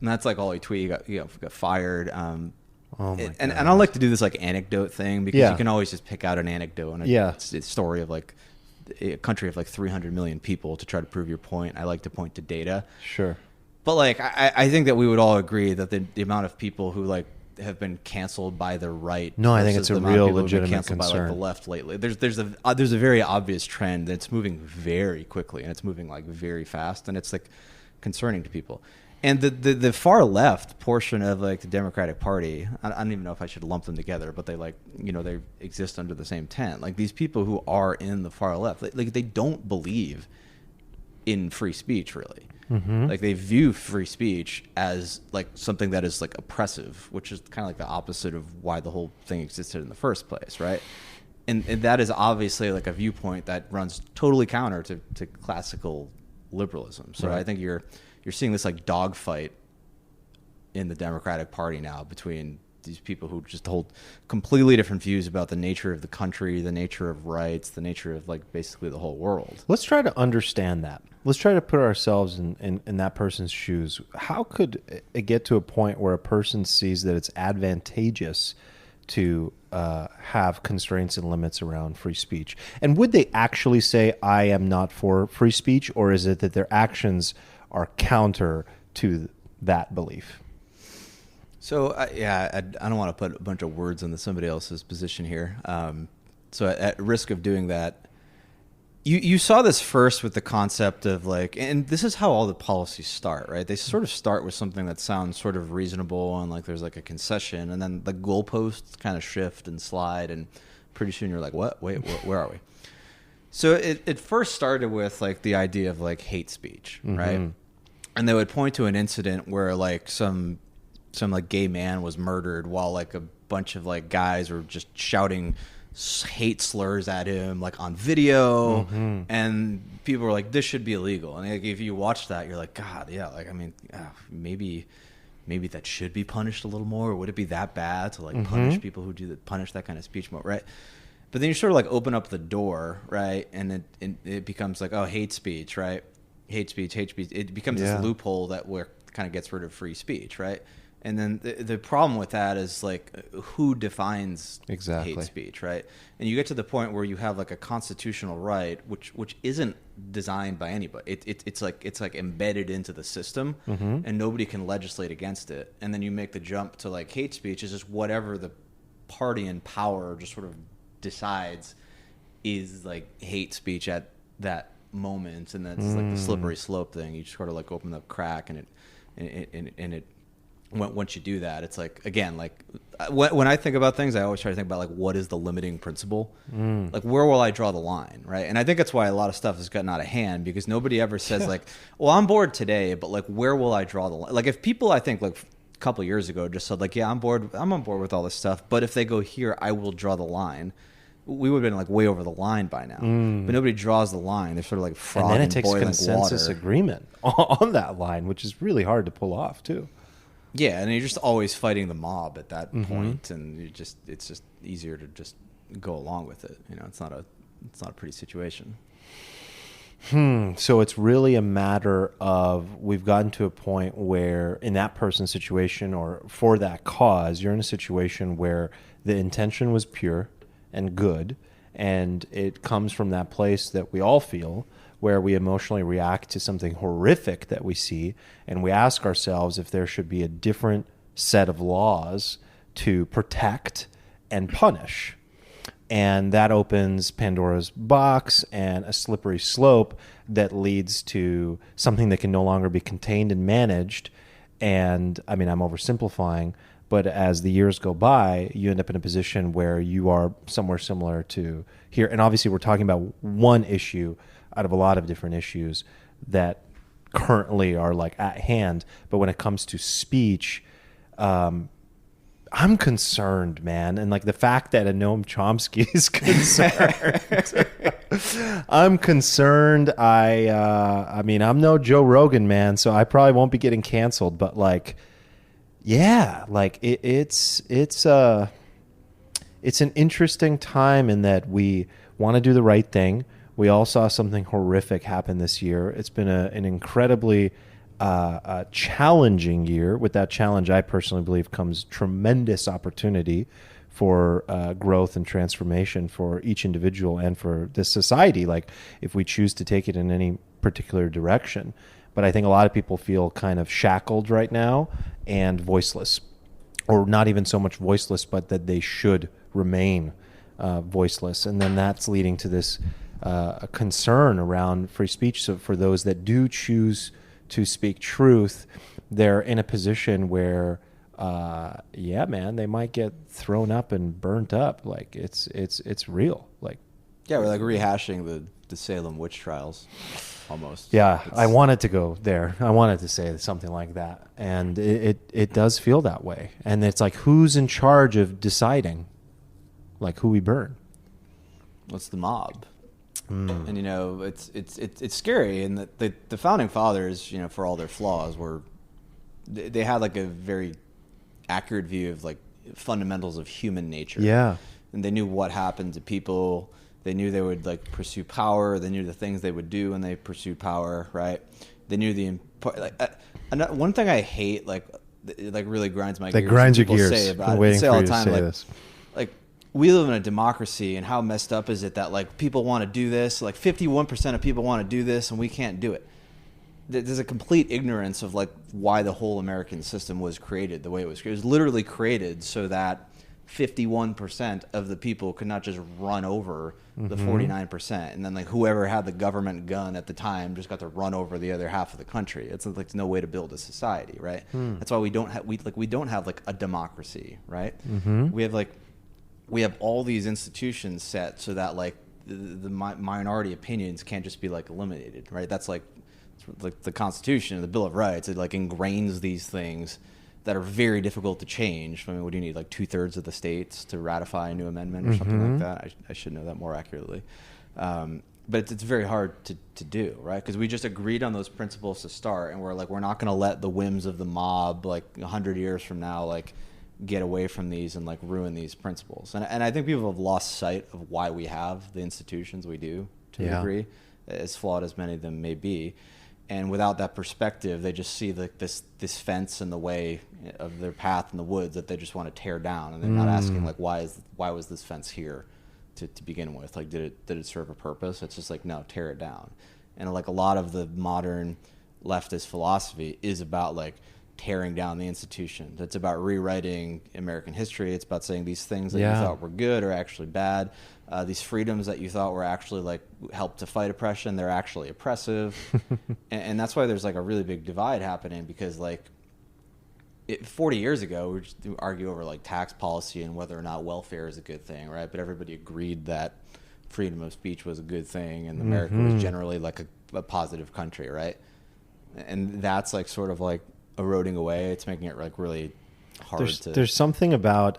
and that's like all he tweeted. He got fired. And I like to do this like anecdote thing because you can always just pick out an anecdote and a story of like a country of like 300 million people to try to prove your point. I like to point to data. Sure. But like, I think that we would all agree that the amount of people who like have been canceled by the right. No, I think it's a real legitimate canceled concern. by like the left lately. There's a very obvious trend that's moving very quickly, and it's moving like very fast, and it's like concerning to people. And the far left portion of like the Democratic Party, I don't even know if I should lump them together, but they like, you know, they exist under the same tent. Like these people who are in the far left, like they don't believe in free speech really. Mm-hmm. Like they view free speech as like something that is like oppressive, which is kind of like the opposite of why the whole thing existed in the first place, right? And that is obviously like a viewpoint that runs totally counter to classical liberalism. So right. I think you're seeing this like dogfight in the Democratic Party now between these people who just hold completely different views about the nature of the country, the nature of rights, the nature of like basically the whole world. Let's try to understand that. Let's try to put ourselves in that person's shoes. How could it get to a point where a person sees that it's advantageous to have constraints and limits around free speech? And would they actually say, I am not for free speech, or is it that their actions are counter to that belief? So, I don't want to put a bunch of words into somebody else's position here. So at risk of doing that, you saw this first with the concept of like, and this is how all the policies start, right? They sort of start with something that sounds sort of reasonable and like there's like a concession, and then the goalposts kind of shift and slide, and pretty soon you're like, what? Wait, where are we? So it first started with like the idea of like hate speech, right? Mm-hmm. And they would point to an incident where like some like gay man was murdered while like a bunch of like guys were just shouting hate slurs at him like on video, mm-hmm. and people were like, this should be illegal. And like, if you watch that, you're like, God, yeah, like I mean, maybe that should be punished a little more. Or would it be that bad to like mm-hmm. punish people who punish that kind of speech more, right? But then you sort of like open up the door, right? And it becomes like, oh, hate speech, right? Hate speech. It becomes this loophole that where kind of gets rid of free speech, right? And then the problem with that is like, who defines hate speech, right? And you get to the point where you have like a constitutional right, which isn't designed by anybody. It's like embedded into the system, mm-hmm. and nobody can legislate against it. And then you make the jump to like hate speech is just whatever the party in power just sort of decides is like hate speech at that moment, and that's like the slippery slope thing. You just sort of like open the crack, and it once you do that, it's like, again, like when I think about things, I always try to think about like, what is the limiting principle? Like, where will I draw the line, right? And I think that's why a lot of stuff has gotten out of hand, because nobody ever says like, well, I'm bored today, but like, where will I draw the line? Like, if people, I think like a couple of years ago just said like, yeah, I'm on board with all this stuff, but if they go here, I will draw the line, we would have been like way over the line by now. But nobody draws the line. They're sort of like frog and then it takes consensus agreement on that line, which is really hard to pull off too. Yeah, and you're just always fighting the mob at that point, and it's just easier to just go along with it. You know, it's not a pretty situation. So it's really a matter of, we've gotten to a point where in that person's situation, or for that cause, you're in a situation where the intention was pure and good, and it comes from that place that we all feel, where we emotionally react to something horrific that we see, and we ask ourselves if there should be a different set of laws to protect and punish. And that opens Pandora's box and a slippery slope that leads to something that can no longer be contained and managed. And I mean, I'm oversimplifying, but as the years go by, you end up in a position where you are somewhere similar to here. And obviously we're talking about one issue out of a lot of different issues that currently are like at hand. But when it comes to speech, I'm concerned, man. And like the fact that a Noam Chomsky is concerned, I'm concerned. I mean, I'm no Joe Rogan, man, so I probably won't be getting canceled, but like, yeah, like it's an interesting time in that we want to do the right thing. We all saw something horrific happen this year. It's been an incredibly challenging year. With that challenge, I personally believe, comes tremendous opportunity for growth and transformation for each individual and for this society, like if we choose to take it in any particular direction. But I think a lot of people feel kind of shackled right now and voiceless, or not even so much voiceless, but that they should remain voiceless. And then that's leading to this a concern around free speech. So for those that do choose to speak truth, they're in a position where, yeah, man, they might get thrown up and burnt up. Like it's real. Like, yeah, we're like rehashing the Salem witch trials, almost. Yeah, I wanted to go there. I wanted to say something like that, and it does feel that way. And it's like, who's in charge of deciding, like, who we burn? What's the mob? And you know, it's scary. And the founding fathers, you know, for all their flaws, they had like a very accurate view of like fundamentals of human nature. Yeah, and they knew what happened to people. They knew they would like pursue power. They knew the things they would do when they pursued power, right? They knew one thing I hate, like really grinds my gears. That grinds your people gears. Say about I'm it. waiting They say for all you the time, to say like, this. Like, we live in a democracy, and how messed up is it that like people want to do this? Like 51% of people want to do this, and we can't do it. There's a complete ignorance of like why the whole American system was created the way it was created. It was literally created so that 51% of the people could not just run over the 49%, and then like whoever had the government gun at the time just got to run over the other half of the country. It's like no way to build a society, right? That's why we don't have like a democracy, right? We have all these institutions set so that like the minority opinions can't just be like eliminated, right? That's like the Constitution, the Bill of Rights. It like ingrains these things that are very difficult to change. I mean, what do you need, like 2/3 of the states to ratify a new amendment or something like that? I should know that more accurately. But it's very hard to do, right? Because we just agreed on those principles to start, and we're not going to let the whims of the mob, like 100 years from now, like get away from these and like ruin these principles. And I think people have lost sight of why we have the institutions we do to a degree, as flawed as many of them may be. And without that perspective, they just see this fence in the way of their path in the woods that they just want to tear down, and they're not asking like why was this fence here to begin with? Like did it serve a purpose? It's just like, no, tear it down. And like a lot of the modern leftist philosophy is about like tearing down the institution. That's about rewriting American history. It's about saying these things that you thought were good are actually bad. These freedoms that you thought were actually like help to fight oppression, they're actually oppressive. and that's why there's like a really big divide happening, because like 40 years ago, we just argue over like tax policy and whether or not welfare is a good thing, right? But everybody agreed that freedom of speech was a good thing, and America was generally like a positive country, right? And that's like sort of like eroding away. It's making it like really hard there's something about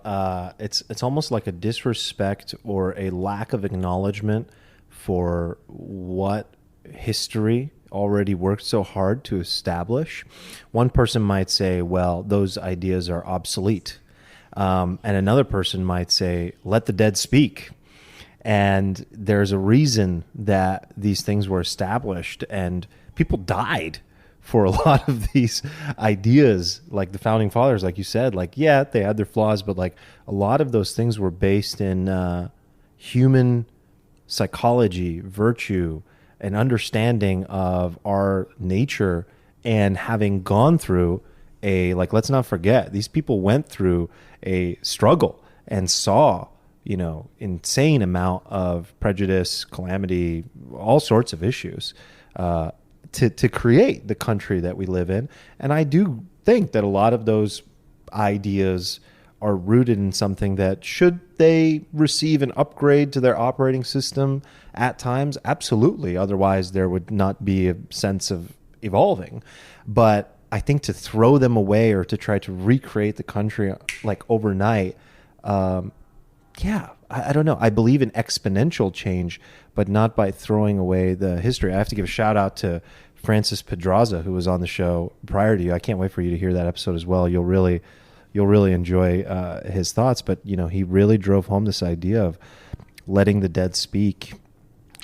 it's almost like a disrespect or a lack of acknowledgement for what history already worked so hard to establish. One person might say, well, those ideas are obsolete, and another person might say, let the dead speak. And there's a reason that these things were established, and people died for a lot of these ideas. Like the founding fathers, like you said, like, yeah, they had their flaws, but like a lot of those things were based in human psychology, virtue, an understanding of our nature, and having gone through like, let's not forget, these people went through a struggle and saw, insane amount of prejudice, calamity, all sorts of issues, to create the country that we live in. And I do think that a lot of those ideas are rooted in something that, should they receive an upgrade to their operating system at times, absolutely. Otherwise, there would not be a sense of evolving. But I think to throw them away or to try to recreate the country like overnight, I don't know. I believe in exponential change, but not by throwing away the history. I have to give a shout out to Francis Pedraza, who was on the show prior to you. I can't wait for you to hear that episode as well. You'll really enjoy his thoughts. But he really drove home this idea of letting the dead speak,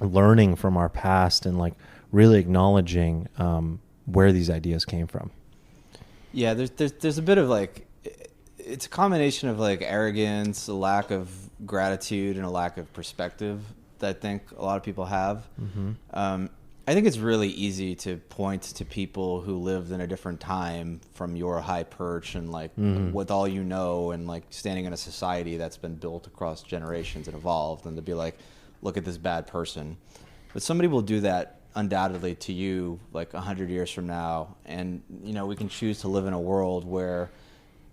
learning from our past, and like really acknowledging where these ideas came from. Yeah, there's a bit of like, it's a combination of like arrogance, a lack of gratitude, and a lack of perspective that I think a lot of people have. I think it's really easy to point to people who lived in a different time from your high perch and like with all you know, and like standing in a society that's been built across generations and evolved, and to be like, look at this bad person. But somebody will do that undoubtedly to you like 100 years from now, and you know, we can choose to live in a world where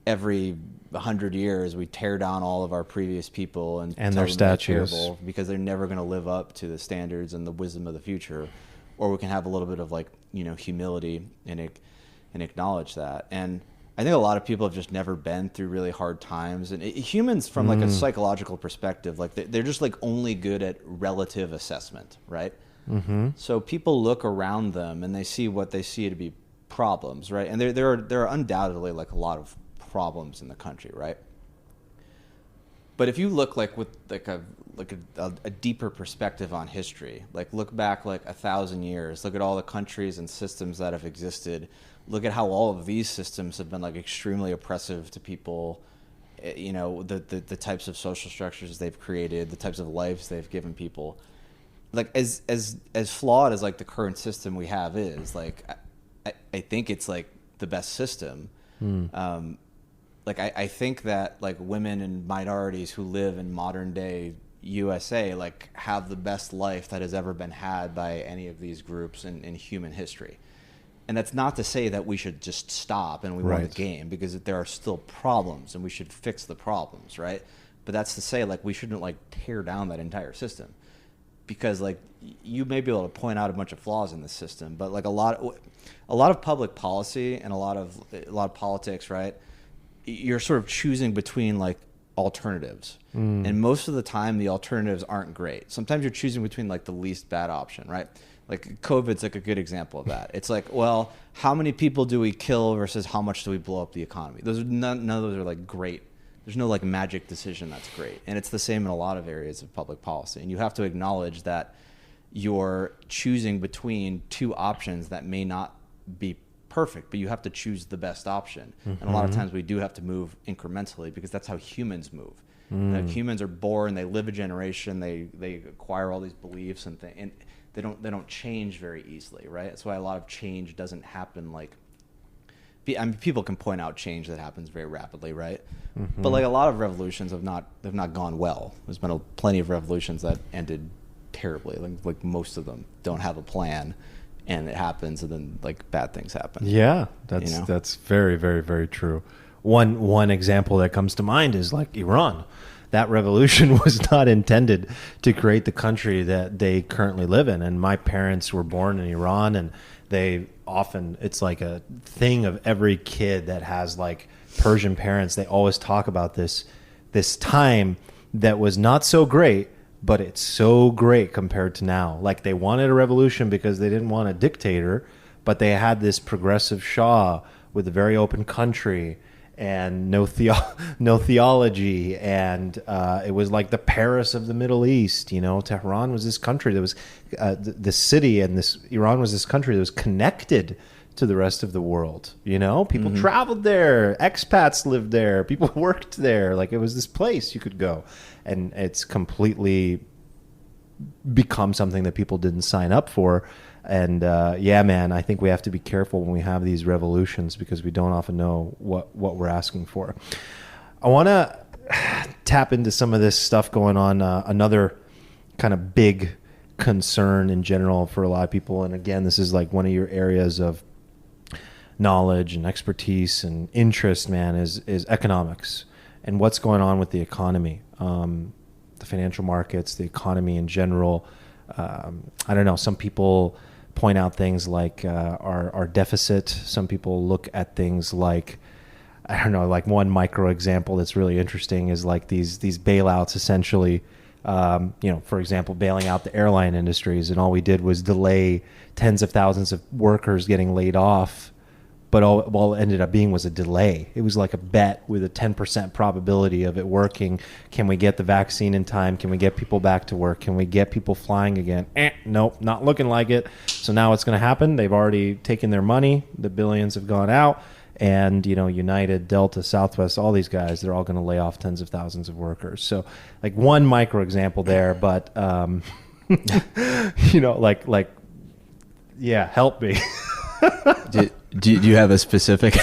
every 100 years we tear down all of our previous people and their statues because they're never going to live up to the standards and the wisdom of the future. Or we can have a little bit of like, you know, humility and acknowledge that. And I think a lot of people have just never been through really hard times, and humans from like a psychological perspective, like they're just like only good at relative assessment, right? So people look around them and they see what they see to be problems, right? And there are undoubtedly like a lot of problems in the country, right? But if you look like with like a deeper perspective on history, like look back like 1,000 years, look at all the countries and systems that have existed, look at how all of these systems have been like extremely oppressive to people, you know, the types of social structures they've created, the types of lives they've given people. Like as flawed as like the current system we have is, like I think it's like the best system. Like I think that like women and minorities who live in modern day USA like have the best life that has ever been had by any of these groups in human history. And that's not to say that we should just stop and we won the game, because there are still problems and we should fix the problems, right? But that's to say like we shouldn't like tear down that entire system, because like you may be able to point out a bunch of flaws in the system, but like a lot of public policy and a lot of politics, right? You're sort of choosing between like alternatives, and most of the time the alternatives aren't great. Sometimes you're choosing between like the least bad option, right? Like COVID's like a good example of that. It's like, well, how many people do we kill versus how much do we blow up the economy? Those are none of those are like great. There's no like magic decision that's great. And it's the same in a lot of areas of public policy. And you have to acknowledge that you're choosing between two options that may not be perfect, but you have to choose the best option. And a lot of times we do have to move incrementally, because that's how humans move. Like humans are born, they live a generation, they acquire all these beliefs and things, and they don't change very easily, right? That's why a lot of change doesn't happen like, I mean, people can point out change that happens very rapidly, right? But like a lot of revolutions have not gone well. There's been plenty of revolutions that ended terribly. Like most of them don't have a plan, and it happens, and then like bad things happen. Yeah, that's very, very, very true. One example that comes to mind is like Iran. That revolution was not intended to create the country that they currently live in. And my parents were born in Iran, and it's like a thing of every kid that has like Persian parents. They always talk about this time that was not so great, but it's so great compared to now. Like they wanted a revolution because they didn't want a dictator, but they had this progressive Shah with a very open country and no theology, and it was like the Paris of the Middle East. You know, Tehran was this country that was the city, and Iran was this country that was connected to the rest of the world. You know, people traveled there, expats lived there, people worked there. Like it was this place you could go, and it's completely become something that people didn't sign up for. And yeah, man, I think we have to be careful when we have these revolutions, because we don't often know what we're asking for. I want to tap into some of this stuff going on. Another kind of big concern in general for a lot of people, and again, this is like one of your areas of knowledge and expertise and interest, man, is economics and what's going on with the economy, the financial markets, the economy in general. I don't know. Some people point out things like our deficit. Some people look at things like, I don't know, like one micro example that's really interesting is like these bailouts essentially, for example, bailing out the airline industries, and all we did was delay tens of thousands of workers getting laid off. But all it ended up being was a delay. It was like a bet with a 10% probability of it working. Can we get the vaccine in time? Can we get people back to work? Can we get people flying again? Nope, not looking like it. So now what's going to happen? They've already taken their money. The billions have gone out. and United, Delta, Southwest, all these guys, they're all going to lay off tens of thousands of workers. So like one micro example there, but yeah, help me. Do you have a specific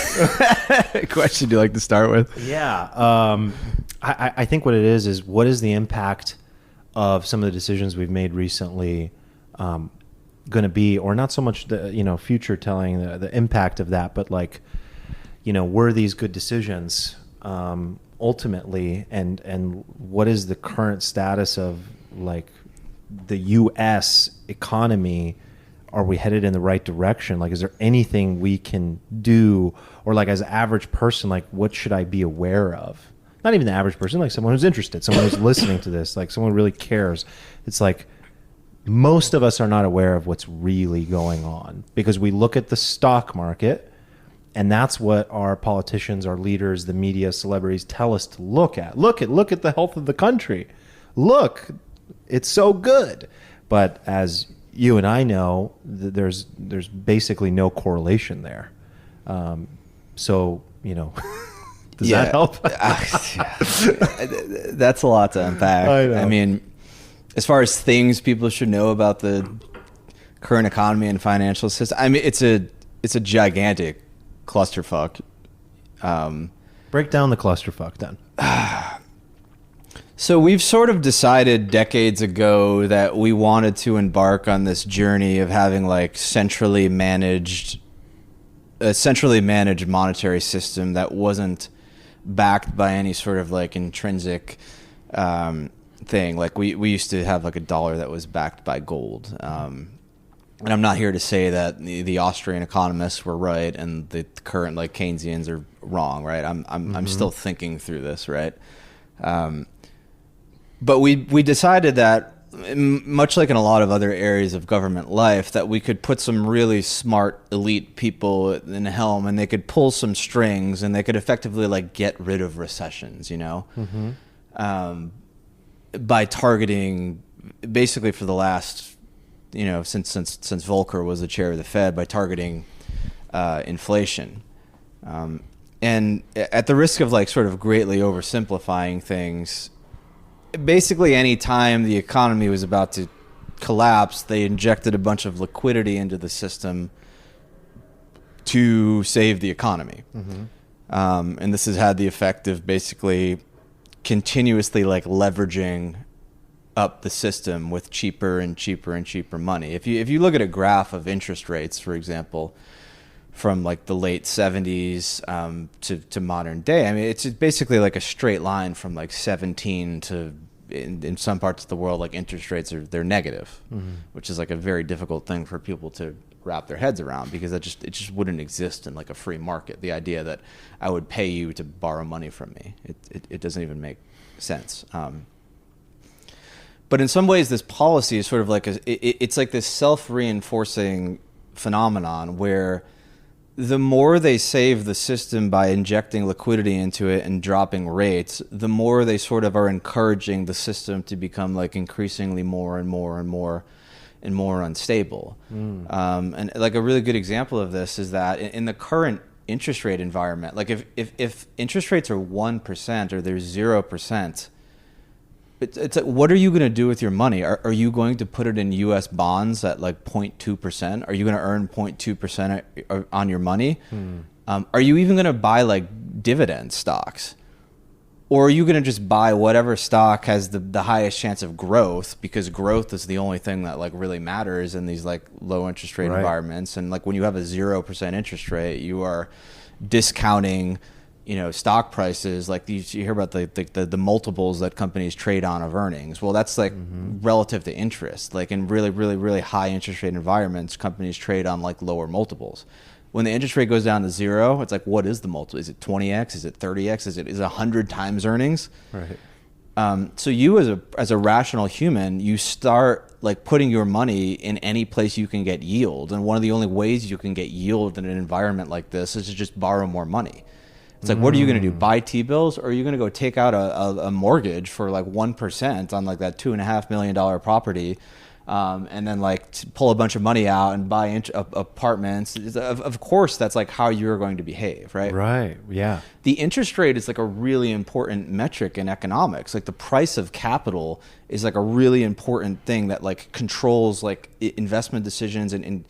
question you'd like to start with? Yeah. I think what it is what is the impact of some of the decisions we've made recently going to be, or not so much the future telling, the impact of that, but like, were these good decisions ultimately, and what is the current status of like the U.S. economy? Are we headed in the right direction? Like, is there anything we can do, or like as an average person, like what should I be aware of? Not even the average person, like someone who's interested, someone who's listening to this, like someone who really cares. It's like most of us are not aware of what's really going on because we look at the stock market, and that's what our politicians, our leaders, the media, celebrities tell us to look at. Look at the health of the country. Look, it's so good. But as you and I know, there's basically no correlation there. So, does that help? That's a lot to unpack. I mean, as far as things people should know about the current economy and financial system, I mean, it's a gigantic clusterfuck. Break down the clusterfuck then. So we've sort of decided decades ago that we wanted to embark on this journey of having like a centrally managed monetary system that wasn't backed by any sort of like intrinsic thing. Like we used to have like a dollar that was backed by gold. And I'm not here to say that the Austrian economists were right and the current like Keynesians are wrong, right? I'm still thinking through this, right? But we decided that, much like in a lot of other areas of government life, that we could put some really smart elite people in the helm, and they could pull some strings, and they could effectively like get rid of recessions, by targeting, basically for the last, since Volcker was the chair of the Fed, by targeting inflation. And at the risk of like sort of greatly oversimplifying things, basically any time the economy was about to collapse, they injected a bunch of liquidity into the system to save the economy. And this has had the effect of basically continuously like leveraging up the system with cheaper and cheaper and cheaper money. If you look at a graph of interest rates, for example, from like the late 70s to modern day, I mean, it's basically like a straight line from like 17 to, in some parts of the world, like interest rates they're negative, which is like a very difficult thing for people to wrap their heads around, because it just wouldn't exist in like a free market. The idea that I would pay you to borrow money from me, it doesn't even make sense. But in some ways, this policy is sort of like it's like this self-reinforcing phenomenon where the more they save the system by injecting liquidity into it and dropping rates, the more they sort of are encouraging the system to become like increasingly more and more and more and more unstable. And like a really good example of this is that in the current interest rate environment, like if interest rates are 1% or they're 0%, it's like, what are you going to do with your money? Are you going to put it in U.S. bonds at like 0.2%? Are you going to earn 0.2% on your money? Are you even going to buy like dividend stocks? Or are you going to just buy whatever stock has the highest chance of growth, because growth is the only thing that like really matters in these like low interest rate environments? And like when you have a 0% interest rate, you are discounting stock prices. Like you hear about the multiples that companies trade on of earnings. Well, that's like relative to interest. Like in really, really, really high interest rate environments, companies trade on like lower multiples. When the interest rate goes down to zero, it's like, what is the multiple? Is it 20x? Is it 30x? Is it 100 times earnings? Right. So you as a rational human, you start like putting your money in any place you can get yield. And one of the only ways you can get yield in an environment like this is to just borrow more money. It's like, what are you going to do? Buy T-bills, or are you going to go take out a mortgage for like 1% on like that $2.5 million property and then like pull a bunch of money out and buy apartments. Of course, that's like how you're going to behave, right? Right. Yeah. The interest rate is like a really important metric in economics. Like the price of capital is like a really important thing that like controls like investment decisions and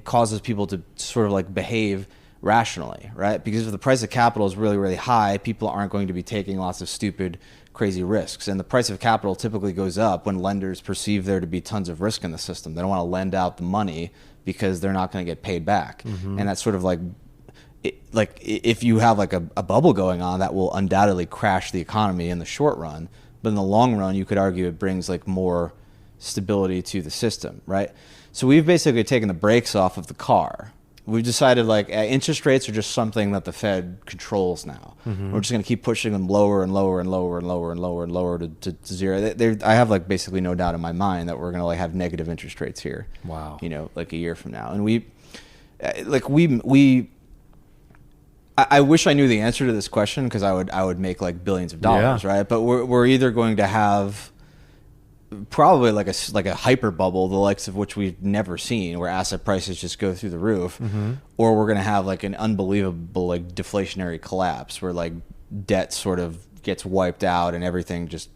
causes people to sort of like behave rationally, right? Because if the price of capital is really, really high, people aren't going to be taking lots of stupid, crazy risks. And the price of capital typically goes up when lenders perceive there to be tons of risk in the system. They don't want to lend out the money because they're not going to get paid back. And that's sort of like if you have like a bubble going on, that will undoubtedly crash the economy in the short run. But in the long run, you could argue it brings like more stability to the system, right? So we've basically taken the brakes off of the car. We've decided like interest rates are just something that the Fed controls now. We're just going to keep pushing them lower and lower and lower and lower and lower and lower to zero. I have like basically no doubt in my mind that we're going to like have negative interest rates here. Wow. You know, like a year from now. And I wish I knew the answer to this question because I would make like billions of dollars, right? But we're either going to have probably like a hyper bubble, the likes of which we've never seen, where asset prices just go through the roof, or we're going to have like an unbelievable like deflationary collapse where like debt sort of gets wiped out and everything just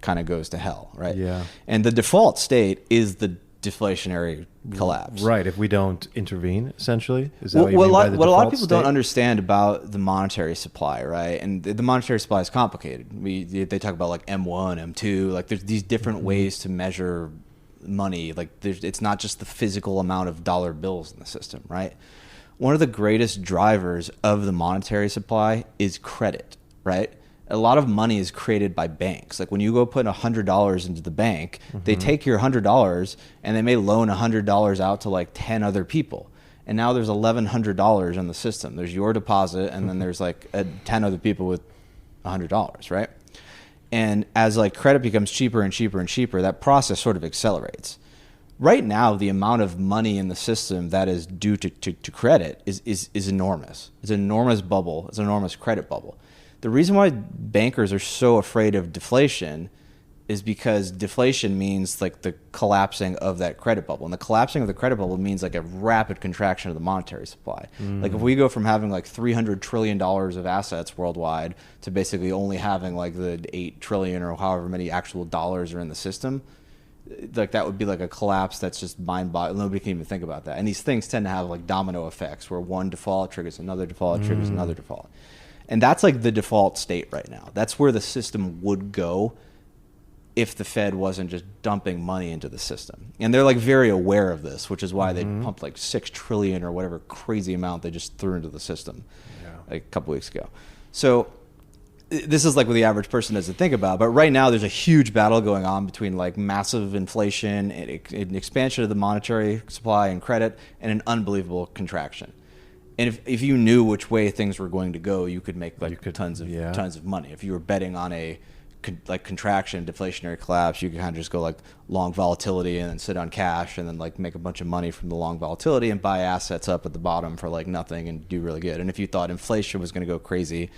kind of goes to hell, right? Yeah. And the default state is the deflationary collapse. Right. If we don't intervene, essentially, is that What what you mean by the a lot of default people state? don't understand about the monetary supply, right? And the monetary supply is complicated. They talk about like M1, M2, like there's these different ways to measure money. Like it's not just the physical amount of dollar bills in the system, right? One of the greatest drivers of the monetary supply is credit, right? A lot of money is created by banks. Like when you go put $100 into the bank, they take your $100 and they may loan $100 out to like 10 other people. And now there's $1,100 in the system. There's your deposit and then there's like 10 other people with $100, right? And as like credit becomes cheaper and cheaper and cheaper, that process sort of accelerates. Right now, the amount of money in the system that is due to credit is enormous. It's an enormous bubble. It's an enormous credit bubble. The reason why bankers are so afraid of deflation is because deflation means like the collapsing of that credit bubble. And the collapsing of the credit bubble means like a rapid contraction of the monetary supply. Like if we go from having like $300 trillion of assets worldwide to basically only having like the 8 trillion or however many actual dollars are in the system, like that would be like a collapse that's just mind-boggling. Nobody can even think about that. And these things tend to have like domino effects where one default triggers another default, triggers another default. And that's like the default state right now. That's where the system would go if the Fed wasn't just dumping money into the system. And they're like very aware of this, which is why they pumped like 6 trillion or whatever crazy amount they just threw into the system like a couple weeks ago. So this is like what the average person doesn't think about. But right now there's a huge battle going on between like massive inflation and an expansion of the monetary supply and credit and an unbelievable contraction. And if you knew which way things were going to go, you could make like tons of money. If you were betting on a like contraction, deflationary collapse, you could kind of just go like long volatility and then sit on cash and then like make a bunch of money from the long volatility and buy assets up at the bottom for like nothing and do really good. And if you thought inflation was going to go crazy,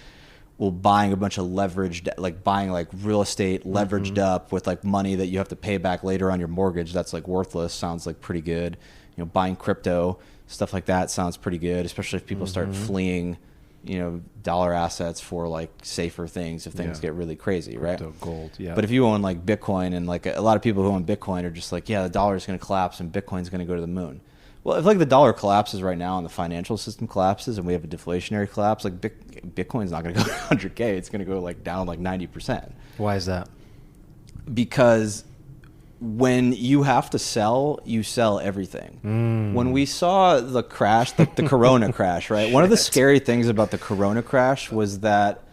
well, buying a bunch of leveraged, like buying like real estate leveraged up with like money that you have to pay back later on your mortgage that's like worthless sounds like pretty good. You know, buying crypto, stuff like that sounds pretty good, especially if people start fleeing, you know, dollar assets for like safer things if things get really crazy, Crypto, right? gold, yeah. But if you own like Bitcoin and like a lot of people who own Bitcoin are just like, yeah, the dollar is going to collapse and Bitcoin's going to go to the moon. Well, if like the dollar collapses right now and the financial system collapses and we have a deflationary collapse, like Bitcoin's not going to go to 100K. It's going to go like down like 90%. Why is that? Because when you have to sell, you sell everything. When we saw the crash, the Corona crash, right? One of the scary things about the Corona crash was that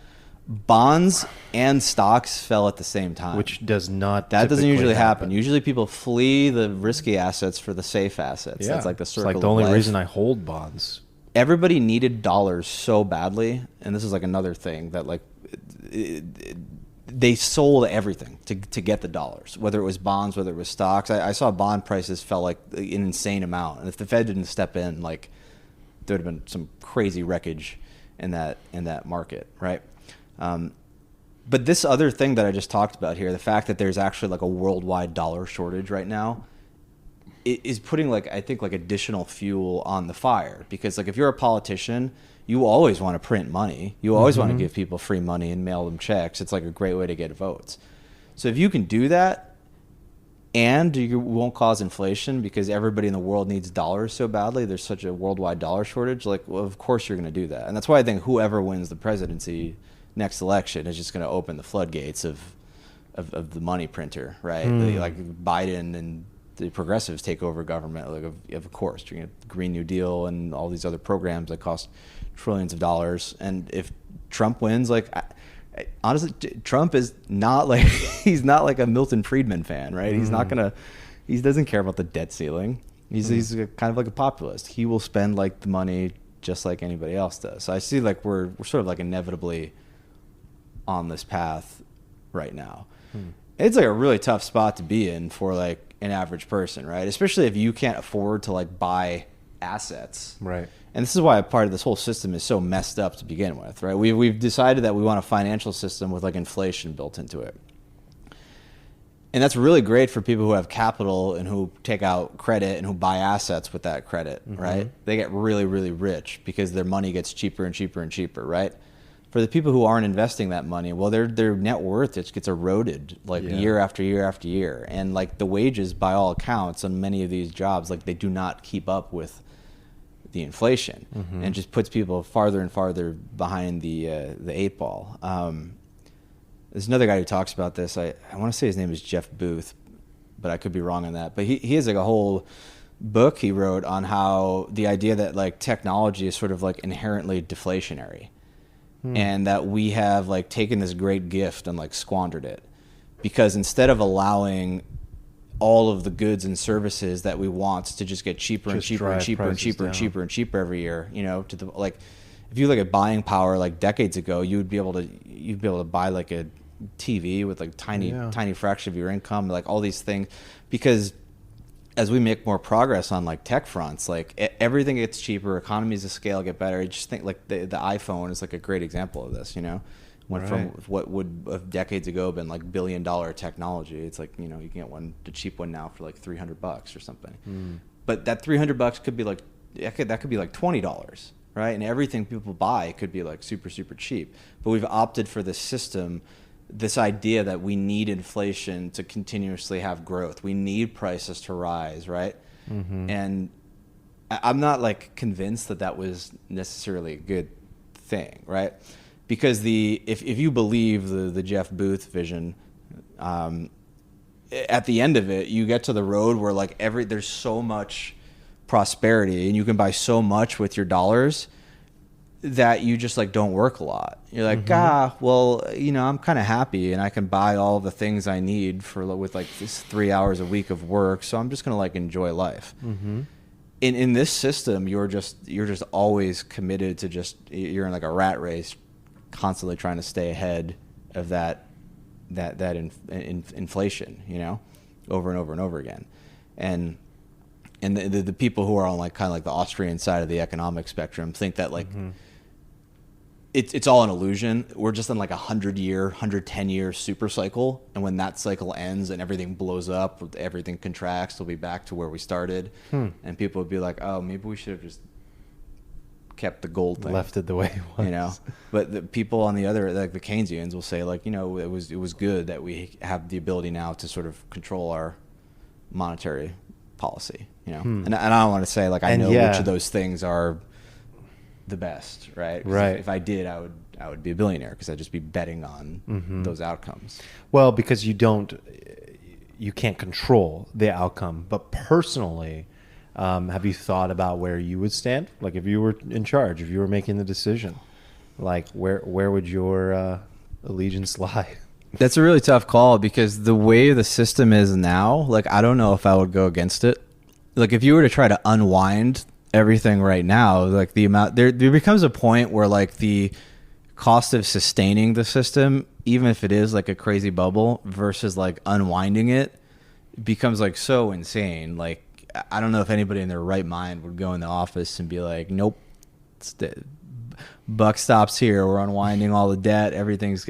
bonds and stocks fell at the same time. Which does not That doesn't usually happen. happen. Usually people flee the risky assets for the safe assets. Yeah. That's like the circle It's like the of only life. reason I hold bonds. Everybody needed dollars so badly, and this is like another thing that like they sold everything to get the dollars, whether it was bonds, whether it was stocks. I saw bond prices fell like an insane amount, and if the Fed didn't step in, like there would have been some crazy wreckage in that market, right? But this other thing that I just talked about here, the fact that there's actually like a worldwide dollar shortage right now, it is putting like, I think, like additional fuel on the fire. Because like if you're a politician, you always want to print money. You always want to give people free money and mail them checks. It's like a great way to get votes. So if you can do that and you won't cause inflation because everybody in the world needs dollars so badly, there's such a worldwide dollar shortage, like, well, of course you're going to do that. And that's why I think whoever wins the presidency next election is just going to open the floodgates of the money printer, right? Like Biden and the progressives take over government, like of course, you're going to Green New Deal and all these other programs that cost trillions of dollars. And if Trump wins, like honestly, Trump is not like he's not like a Milton Friedman fan, right? He's not gonna, he doesn't care about the debt ceiling. He's kind of like a populist. He will spend like the money just like anybody else does. So I see like we're sort of like inevitably on this path right now. It's like a really tough spot to be in for like an average person, right? Especially if you can't afford to like buy assets, Right. And this is why a part of this whole system is so messed up to begin with, right? We've decided that we want a financial system with like inflation built into it. And that's really great for people who have capital and who take out credit and who buy assets with that credit, right? They get really, really rich because their money gets cheaper and cheaper and cheaper, right? For the people who aren't investing that money, well, their net worth just gets eroded like year after year after year. And like the wages, by all accounts, on many of these jobs, like they do not keep up with the inflation, and just puts people farther and farther behind the eight ball. There's another guy who talks about this. I want to say his name is Jeff Booth, but I could be wrong on that. But he has like a whole book he wrote on how the idea that like technology is sort of like inherently deflationary, and that we have like taken this great gift and like squandered it, because instead of allowing all of the goods and services that we want to just get cheaper and cheaper and cheaper and cheaper and cheaper and cheaper every year, you know, to the like, if you look at buying power like decades ago, you'd be able to buy like a TV with like tiny fraction of your income, like all these things, because as we make more progress on like tech fronts, like everything gets cheaper, economies of scale get better. I just think like the iPhone is like a great example of this, you know. Went from what would have decades ago been like $1 billion technology. It's like, you know, you can get the cheap one now for like $300 or something. But that $300 could be like, that could be like $20, right? And everything people buy could be like super, super cheap. But we've opted for this system, this idea that we need inflation to continuously have growth. We need prices to rise, right? And I'm not like convinced that was necessarily a good thing, right? Because if you believe the Jeff Booth vision, at the end of it, you get to the road where like there's so much prosperity and you can buy so much with your dollars that you just like don't work a lot. You're like, well, you know, I'm kind of happy and I can buy all the things I need with like this 3 hours a week of work, so I'm just gonna like enjoy life. In this system, you're just always committed to you're in like a rat race, constantly trying to stay ahead of that inflation, you know, over and over and over again. And the people who are on like kind of like the Austrian side of the economic spectrum think that like it's all an illusion. We're just in like 110-year super cycle, and when that cycle ends and everything blows up, everything contracts, we'll be back to where we started. And people would be like, oh, maybe we should have just kept the gold thing, left it the way it was, you know. But the people on the other, like the Keynesians, will say like, you know, it was good that we have the ability now to sort of control our monetary policy, you know. And I don't want to say like I know which of those things are the best, right? If I did, I would be a billionaire because I'd just be betting on those outcomes. Well, because you can't control the outcome, but personally, have you thought about where you would stand? Like if you were in charge, if you were making the decision, like where would your allegiance lie? That's a really tough call because the way the system is now, like I don't know if I would go against it. Like if you were to try to unwind everything right now, like the amount there becomes a point where like the cost of sustaining the system, even if it is like a crazy bubble versus like unwinding it, becomes like so insane. Like I don't know if anybody in their right mind would go in the office and be like, nope, buck stops here. We're unwinding all the debt. Everything's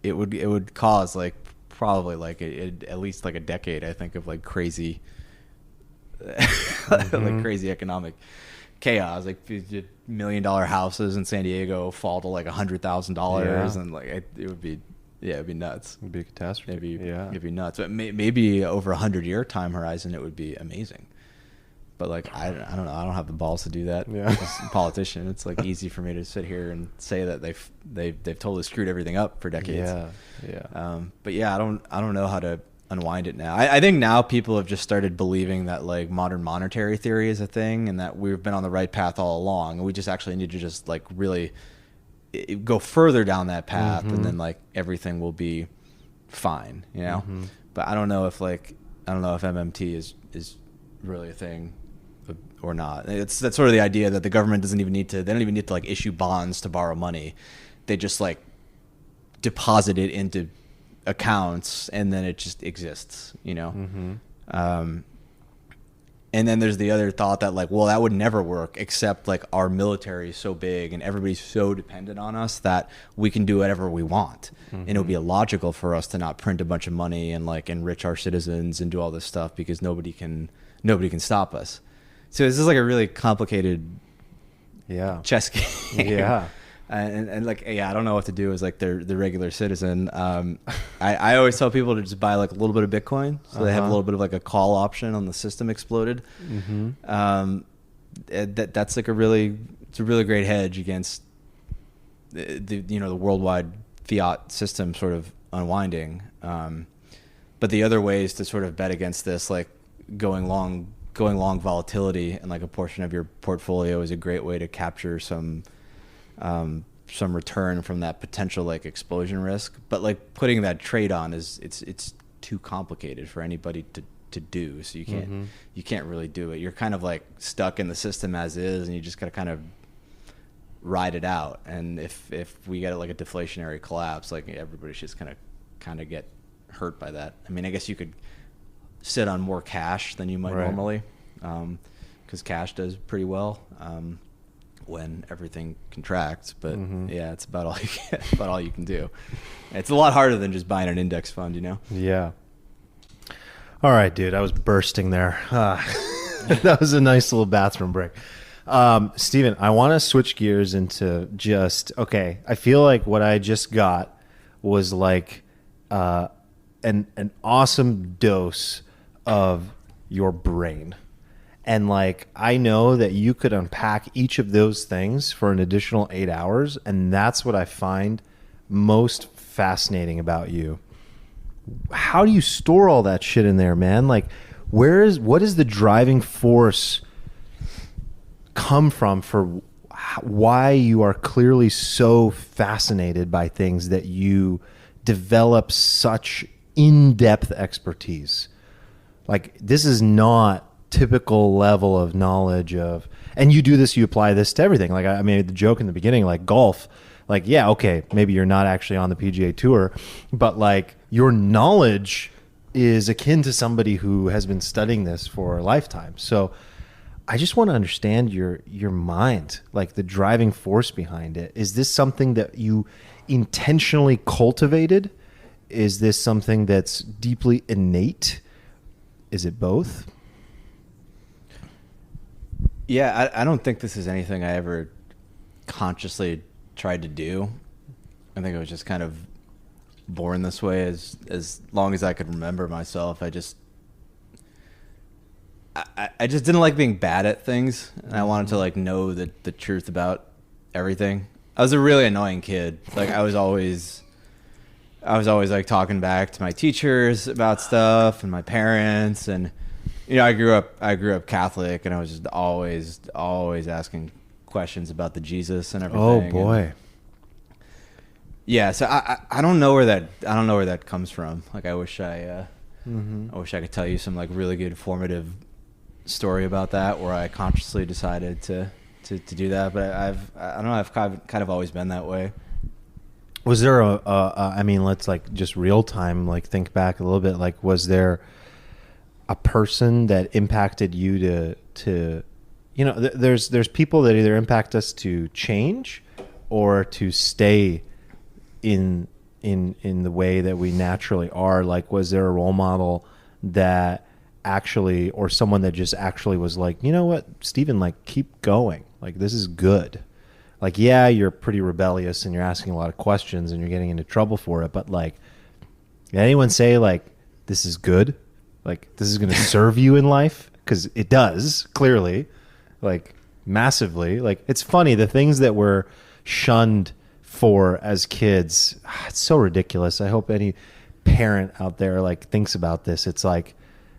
it it would cause like probably like at least like a decade, I think, of like crazy like crazy economic chaos. Like $1 million houses in San Diego fall to like $100,000 and like it would be it'd be nuts. It'd be a catastrophe. It'd be nuts. But maybe over 100-year time horizon, it would be amazing. But like I don't know. I don't have the balls to do that. Yeah. As a politician, it's like easy for me to sit here and say that they've totally screwed everything up for decades. But yeah, I don't know how to unwind it now. I think now people have just started believing that like modern monetary theory is a thing and that we've been on the right path all along, and we just actually need to just like really go further down that path, and then like everything will be fine, you know. But I don't know if MMT is really a thing or not. That's sort of the idea that the government they don't even need to like issue bonds to borrow money. They just like deposit it into accounts and then it just exists, you know. And then there's the other thought that like, well, that would never work, except like our military is so big and everybody's so dependent on us that we can do whatever we want. And it would be illogical for us to not print a bunch of money and like enrich our citizens and do all this stuff because nobody can stop us. So this is like a really complicated chess game. And like, I don't know what to do as like the regular citizen. I always tell people to just buy like a little bit of Bitcoin, so they have a little bit of like a call option on the system exploded. That's like a really great hedge against the worldwide fiat system sort of unwinding. But the other ways to sort of bet against this, like going long volatility and like a portion of your portfolio is a great way to capture some return from that potential like explosion risk. But like putting that trade on it's too complicated for anybody to do. So you can't really do it. You're kind of like stuck in the system as is, and you just got to kind of ride it out. And if we get like a deflationary collapse, like everybody's just kind of get hurt by that. I mean, I guess you could sit on more cash than you might normally, because cash does pretty well when everything contracts. But it's about all you can do. It's a lot harder than just buying an index fund, you know. Yeah. All right, dude. I was bursting there. That was a nice little bathroom break. Stephen, I want to switch gears into I feel like what I just got was like an awesome dose of your brain. And like, I know that you could unpack each of those things for an additional 8 hours. And that's what I find most fascinating about you. How do you store all that shit in there, man? Like, what is the driving force come from for why you are clearly so fascinated by things that you develop such in-depth expertise? Like, this is not typical level of knowledge of, and you do this, you apply this to everything. Like I made the joke in the beginning, like golf, like, yeah, okay, maybe you're not actually on the PGA Tour, but like your knowledge is akin to somebody who has been studying this for a lifetime. So I just want to understand your mind, like the driving force behind it. Is this something that you intentionally cultivated? Is this something that's deeply innate? Is it both? Yeah, I don't think this is anything I ever consciously tried to do. I think I was just kind of born this way as long as I could remember myself. I just didn't like being bad at things, and I wanted to like know the truth about everything. I was a really annoying kid. Like I was always like talking back to my teachers about stuff and my parents, and I grew up Catholic, and I was just always asking questions about the Jesus and everything. Oh boy. And yeah, so I don't know where that comes from. Like I wish I could tell you some like really good formative story about that where I consciously decided to do that, but I don't know, I've kind of always been that way. Was there I mean, let's like just real time, like think back a little bit, like was there a person that impacted you to there's people that either impact us to change or to stay in in the way that we naturally are? Like, was there a role model that actually, or someone that just actually was like, you know what, Stephen, like, keep going. Like, this is good. Like, yeah, you're pretty rebellious and you're asking a lot of questions and you're getting into trouble for it. But like, did anyone say like, this is good? Like, this is going to serve you in life? Because it does, clearly, like massively. Like, it's funny, the things that we're shunned for as kids, it's so ridiculous. I hope any parent out there like thinks about this. It's like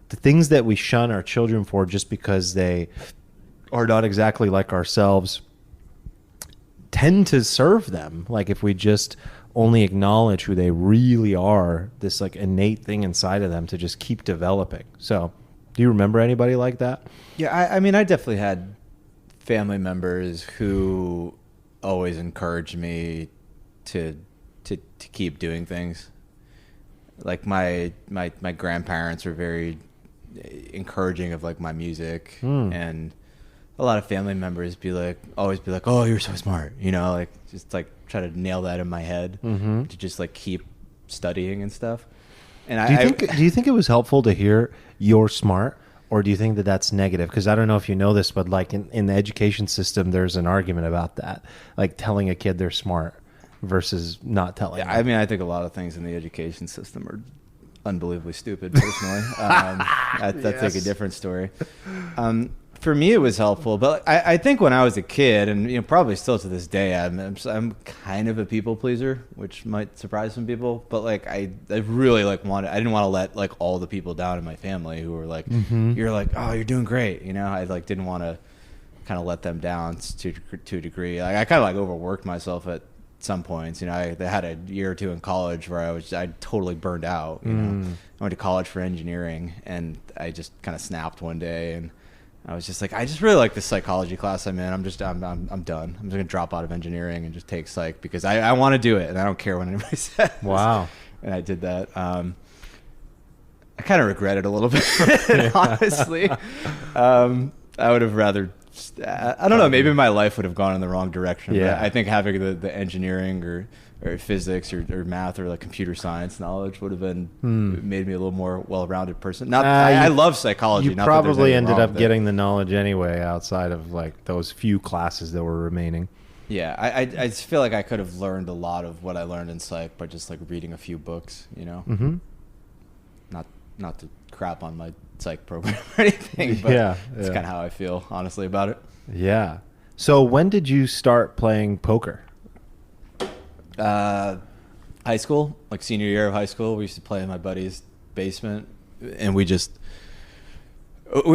the things that we shun our children for just because they are not exactly like ourselves tend to serve them. Like, if we just only acknowledge who they really are, this like innate thing inside of them to just keep developing. So do you remember anybody like that? Yeah, I mean, I definitely had family members who always encouraged me to keep doing things. Like my grandparents were very encouraging of like my music, and a lot of family members always be like, oh, you're so smart, you know, like just like try to nail that in my head to just like keep studying and stuff. And do you think it was helpful to hear you're smart, or do you think that that's negative? Because I don't know if you know this, but like in the education system, there's an argument about that, like telling a kid they're smart versus not telling them. I mean, I think a lot of things in the education system are unbelievably stupid, personally. That's Yes. like a different story. For me, it was helpful, but I think when I was a kid, and you know, probably still to this day, I'm kind of a people pleaser, which might surprise some people. But like, I really like I didn't want to let like all the people down in my family who were like, you're like, oh, you're doing great, you know. I like didn't want to kind of let them down to a degree. Like, I kind of like overworked myself at some points. You know, I had a year or two in college where I totally burned out. You know, I went to college for engineering, and I just kind of snapped one day and I was just like, I just really like this psychology class I'm in. I'm done. I'm just going to drop out of engineering and just take psych because I want to do it and I don't care what anybody says. Wow. And I did that. I kind of regret it a little bit, honestly. I would have rather, I don't know, maybe my life would have gone in the wrong direction. Yeah. But I think having the engineering or physics or math or like computer science knowledge would have been made me a little more well-rounded person. I love psychology. You not probably ended up getting getting the knowledge anyway outside of like those few classes that were remaining. Yeah, I just feel like I could have learned a lot of what I learned in psych by just like reading a few books, you know. Not to crap on my psych program or anything, but it's kind of how I feel honestly about it. Yeah. So when did you start playing poker? High school, like senior year of high school, we used to play in my buddy's basement, and we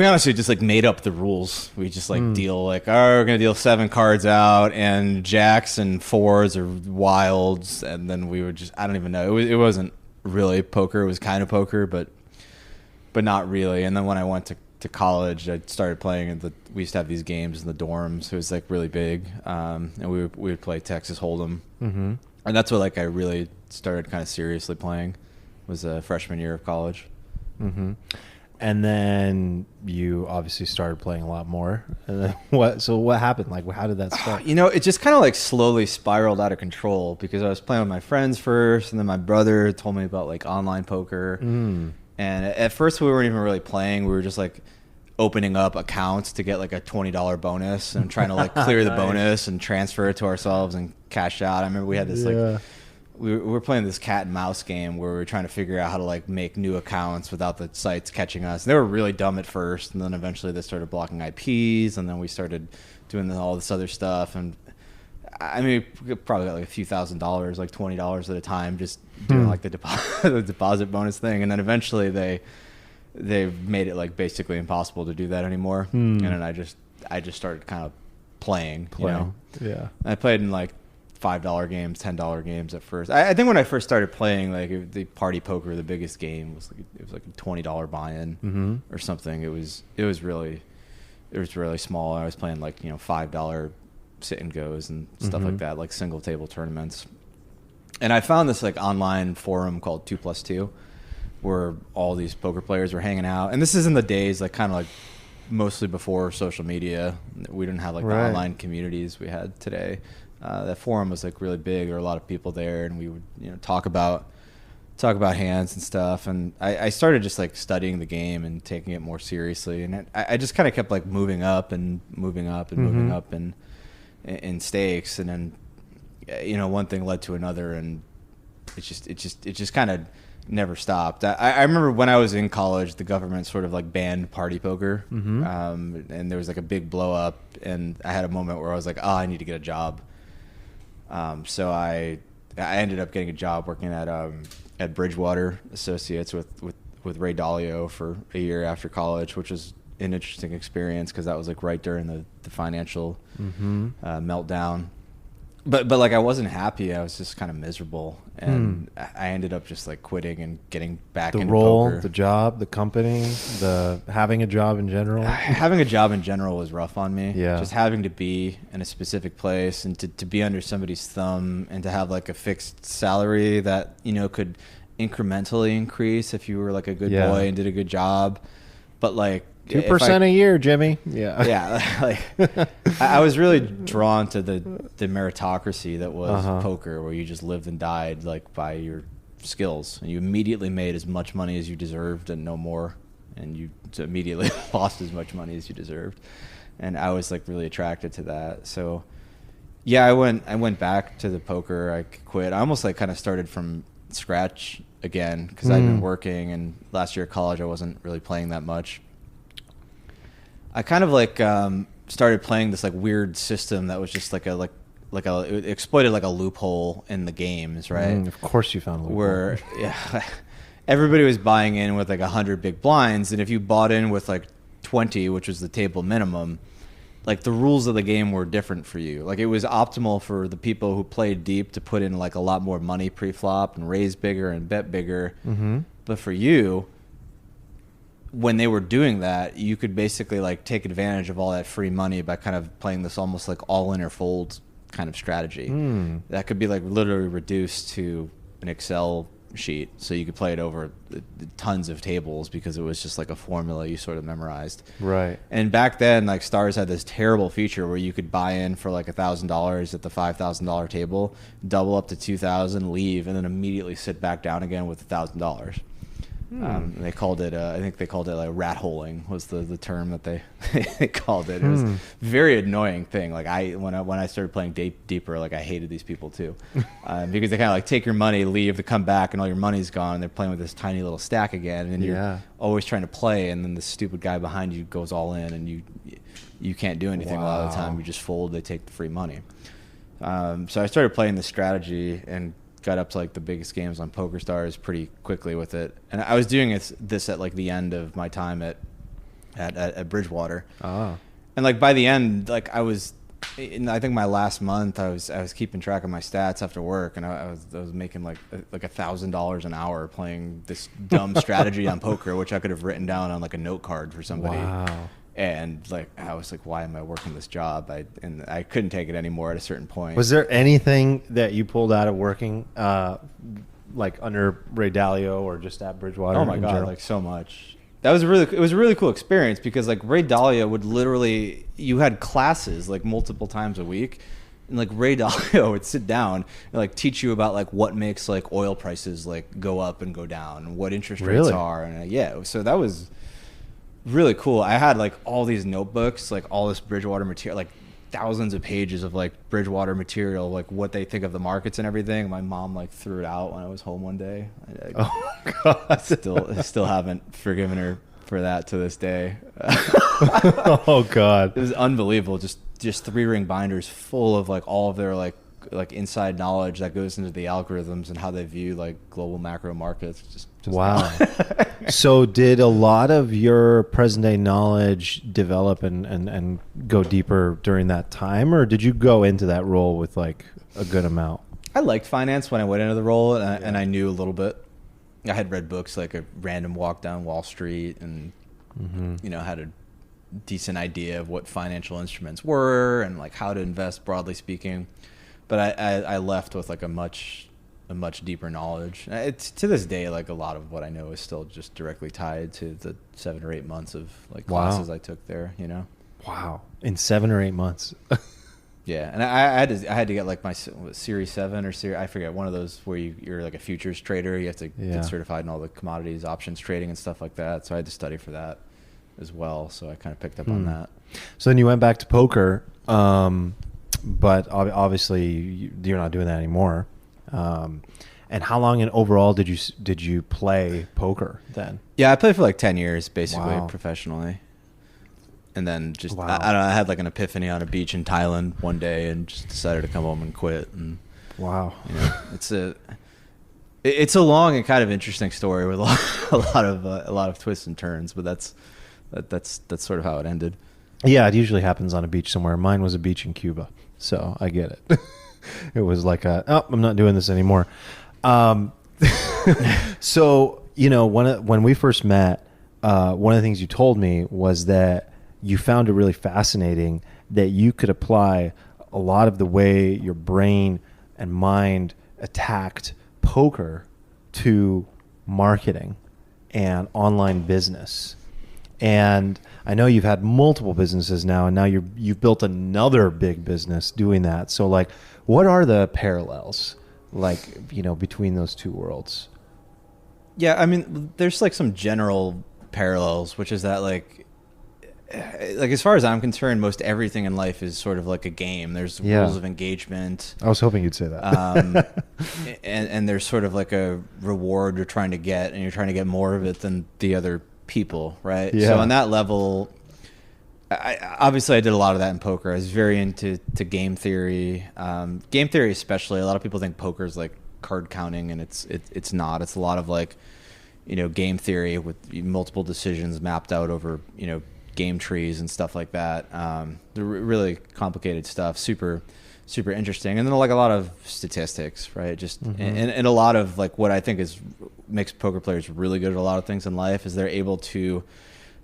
honestly just like made up the rules. We just like deal like, oh, we're gonna deal 7 cards out, and jacks and 4s or wilds, and then we would just, I don't even know. It wasn't really poker. It was kind of poker, but not really. And then when I went to college, I started playing we used to have these games in the dorms. It was like really big, and we would play Texas Hold'em. And that's what like I really started kind of seriously playing was a freshman year of college. And then you obviously started playing a lot more. And then what happened? Like, how did that start? You know, it just kind of like slowly spiraled out of control because I was playing with my friends first, and then my brother told me about like online poker. And at first we weren't even really playing. We were just like opening up accounts to get like a $20 bonus and trying to like clear the bonus and transfer it to ourselves and cash out. I remember we had this like we were playing this cat and mouse game where we were trying to figure out how to like make new accounts without the sites catching us. And they were really dumb at first, and then eventually they started blocking IPs, and then we started doing all this other stuff. And I mean, we probably got like a few $1,000s, like $20 at a time, just doing like the deposit bonus thing. And then eventually they made it like basically impossible to do that anymore. And then I just started kind of playing. You know? Yeah. I played in like $5 games, $10 games at first. I think when I first started playing, like the party poker, the biggest game was like a $20 buy-in or something. It was really small. I was playing like, you know, $5 sit and goes and stuff like that, like single table tournaments. And I found this like online forum called 2+2 where all these poker players were hanging out. And this is in the days like kind of like mostly before social media. We didn't have like the online communities we had today. That forum was like really big. There were a lot of people there, and we would talk about hands and stuff. And I started just like studying the game and taking it more seriously. And I just kind of kept like moving up and moving up and moving up in stakes. And then one thing led to another, and it just kind of never stopped. I remember when I was in college, the government sort of like banned party poker, and there was like a big blow up, and I had a moment where I was like, oh, I need to get a job. So I ended up getting a job working at Bridgewater Associates with Ray Dalio for a year after college, which was an interesting experience because that was like right during the financial meltdown. But like I wasn't happy. I was just kind of miserable, and I ended up just like quitting and getting back into role, poker. the job, the company, the having a job in general. Having a job in general was rough on me. Yeah, just having to be in a specific place and to be under somebody's thumb and to have like a fixed salary that could incrementally increase if you were like a good boy and did a good job, but like 2% a year, Jimmy. Yeah. Like I was really drawn to the meritocracy that was poker, where you just lived and died like by your skills, and you immediately made as much money as you deserved and no more, and you immediately lost as much money as you deserved. And I was like really attracted to that. So yeah, I went back to the poker. I quit. I almost like kind of started from scratch again because I'd been working, and last year of college I wasn't really playing that much. I kind of like started playing this like weird system that was just it exploited like a loophole in the games, right? Of course you found a loophole. Where everybody was buying in with like 100 big blinds, and if you bought in with like 20, which was the table minimum, like the rules of the game were different for you. Like it was optimal for the people who played deep to put in like a lot more money pre-flop and raise bigger and bet bigger. But for you, when they were doing that, you could basically like take advantage of all that free money by kind of playing this almost like all in or fold kind of strategy. That could be like literally reduced to an Excel sheet, so you could play it over tons of tables because it was just like a formula you sort of memorized. Right. And back then, like Stars had this terrible feature where you could buy in for like $1,000 at the $5,000 table, double up to $2,000, leave, and then immediately sit back down again with $1,000. They called it, I think they called it like rat holing was the term that they called it. It was a very annoying thing. Like when I started playing deeper, like I hated these people too, because they kind of like take your money, leave, to come back, and all your money's gone. And they're playing with this tiny little stack again, and you're always trying to play, and then the stupid guy behind you goes all in, and you can't do anything a lot of the time. You just fold. They take the free money. So I started playing this strategy and got up to like the biggest games on PokerStars pretty quickly with it. And I was doing this at like the end of my time at Bridgewater. And like by the end, like I think my last month I was keeping track of my stats after work, and I was making like $1,000 an hour playing this dumb strategy on poker, which I could have written down on like a note card for somebody. Wow. And like I was like, why am I working this job? And I couldn't take it anymore at a certain point. Was there anything that you pulled out of working like under Ray Dalio or just at Bridgewater? Oh my God, general? Like so much. It was a really cool experience because like Ray Dalio would literally, you had classes like multiple times a week, and like Ray Dalio would sit down and like teach you about like what makes like oil prices like go up and go down, and what interest rates are, and so that was really cool. I had like all these notebooks, like all this Bridgewater material, like thousands of pages of like Bridgewater material, like what they think of the markets and everything. My mom like threw it out when I was home one day. Oh God! Still haven't forgiven her for that to this day. Oh God! It was unbelievable. Just 3-ring binders full of like all of their like inside knowledge that goes into the algorithms and how they view like global macro markets. Just wow. So did a lot of your present day knowledge develop and go deeper during that time, or did you go into that role with like a good amount? I liked finance when I went into the role, and I knew a little bit. I had read books like A Random Walk Down Wall Street, and had a decent idea of what financial instruments were and like how to invest broadly speaking. But I left with like a much deeper knowledge. It's to this day, like a lot of what I know is still just directly tied to the 7 or 8 months of like classes I took there, Wow. In 7 or 8 months. Yeah, and I had to get like my Series 7 or Series, I forget, one of those where you're like a futures trader. You have to get certified in all the commodities, options trading and stuff like that. So I had to study for that as well. So I kind of picked up on that. So then you went back to poker, but obviously you're not doing that anymore. And how long in overall did you play poker then? Yeah, I played for like 10 years basically professionally. And then just, Wow. I don't know, I had like an epiphany on a beach in Thailand one day and just decided to come home and quit. And wow, you know, it's a long and kind of interesting story with a lot of twists and turns, but that's sort of how it ended. Yeah, it usually happens on a beach somewhere. Mine was a beach in Cuba, so I get it. It was like I'm not doing this anymore. So, you know, when we first met, one of the things you told me was that you found it really fascinating that you could apply a lot of the way your brain and mind attacked poker to marketing and online business. And I know you've had multiple businesses now, and now you've built another big business doing that. So, like, what are the parallels, like, you know, between those two worlds? Yeah, I mean, there's like some general parallels, which is that like as far as I'm concerned, most everything in life is sort of like a game. There's rules of engagement. I was hoping you'd say that. and there's sort of like a reward you're trying to get, and you're trying to get more of it than the other people, right? Yeah. So on that level, obviously I did a lot of that in poker. I was very into game theory. Game theory especially. A lot of people think poker is like card counting, and it's not. It's a lot of like, you know, game theory with multiple decisions mapped out over, you know, game trees and stuff like that. Really complicated stuff, super interesting. And then like a lot of statistics, right? Just and a lot of like what I think makes poker players really good at a lot of things in life is they're able to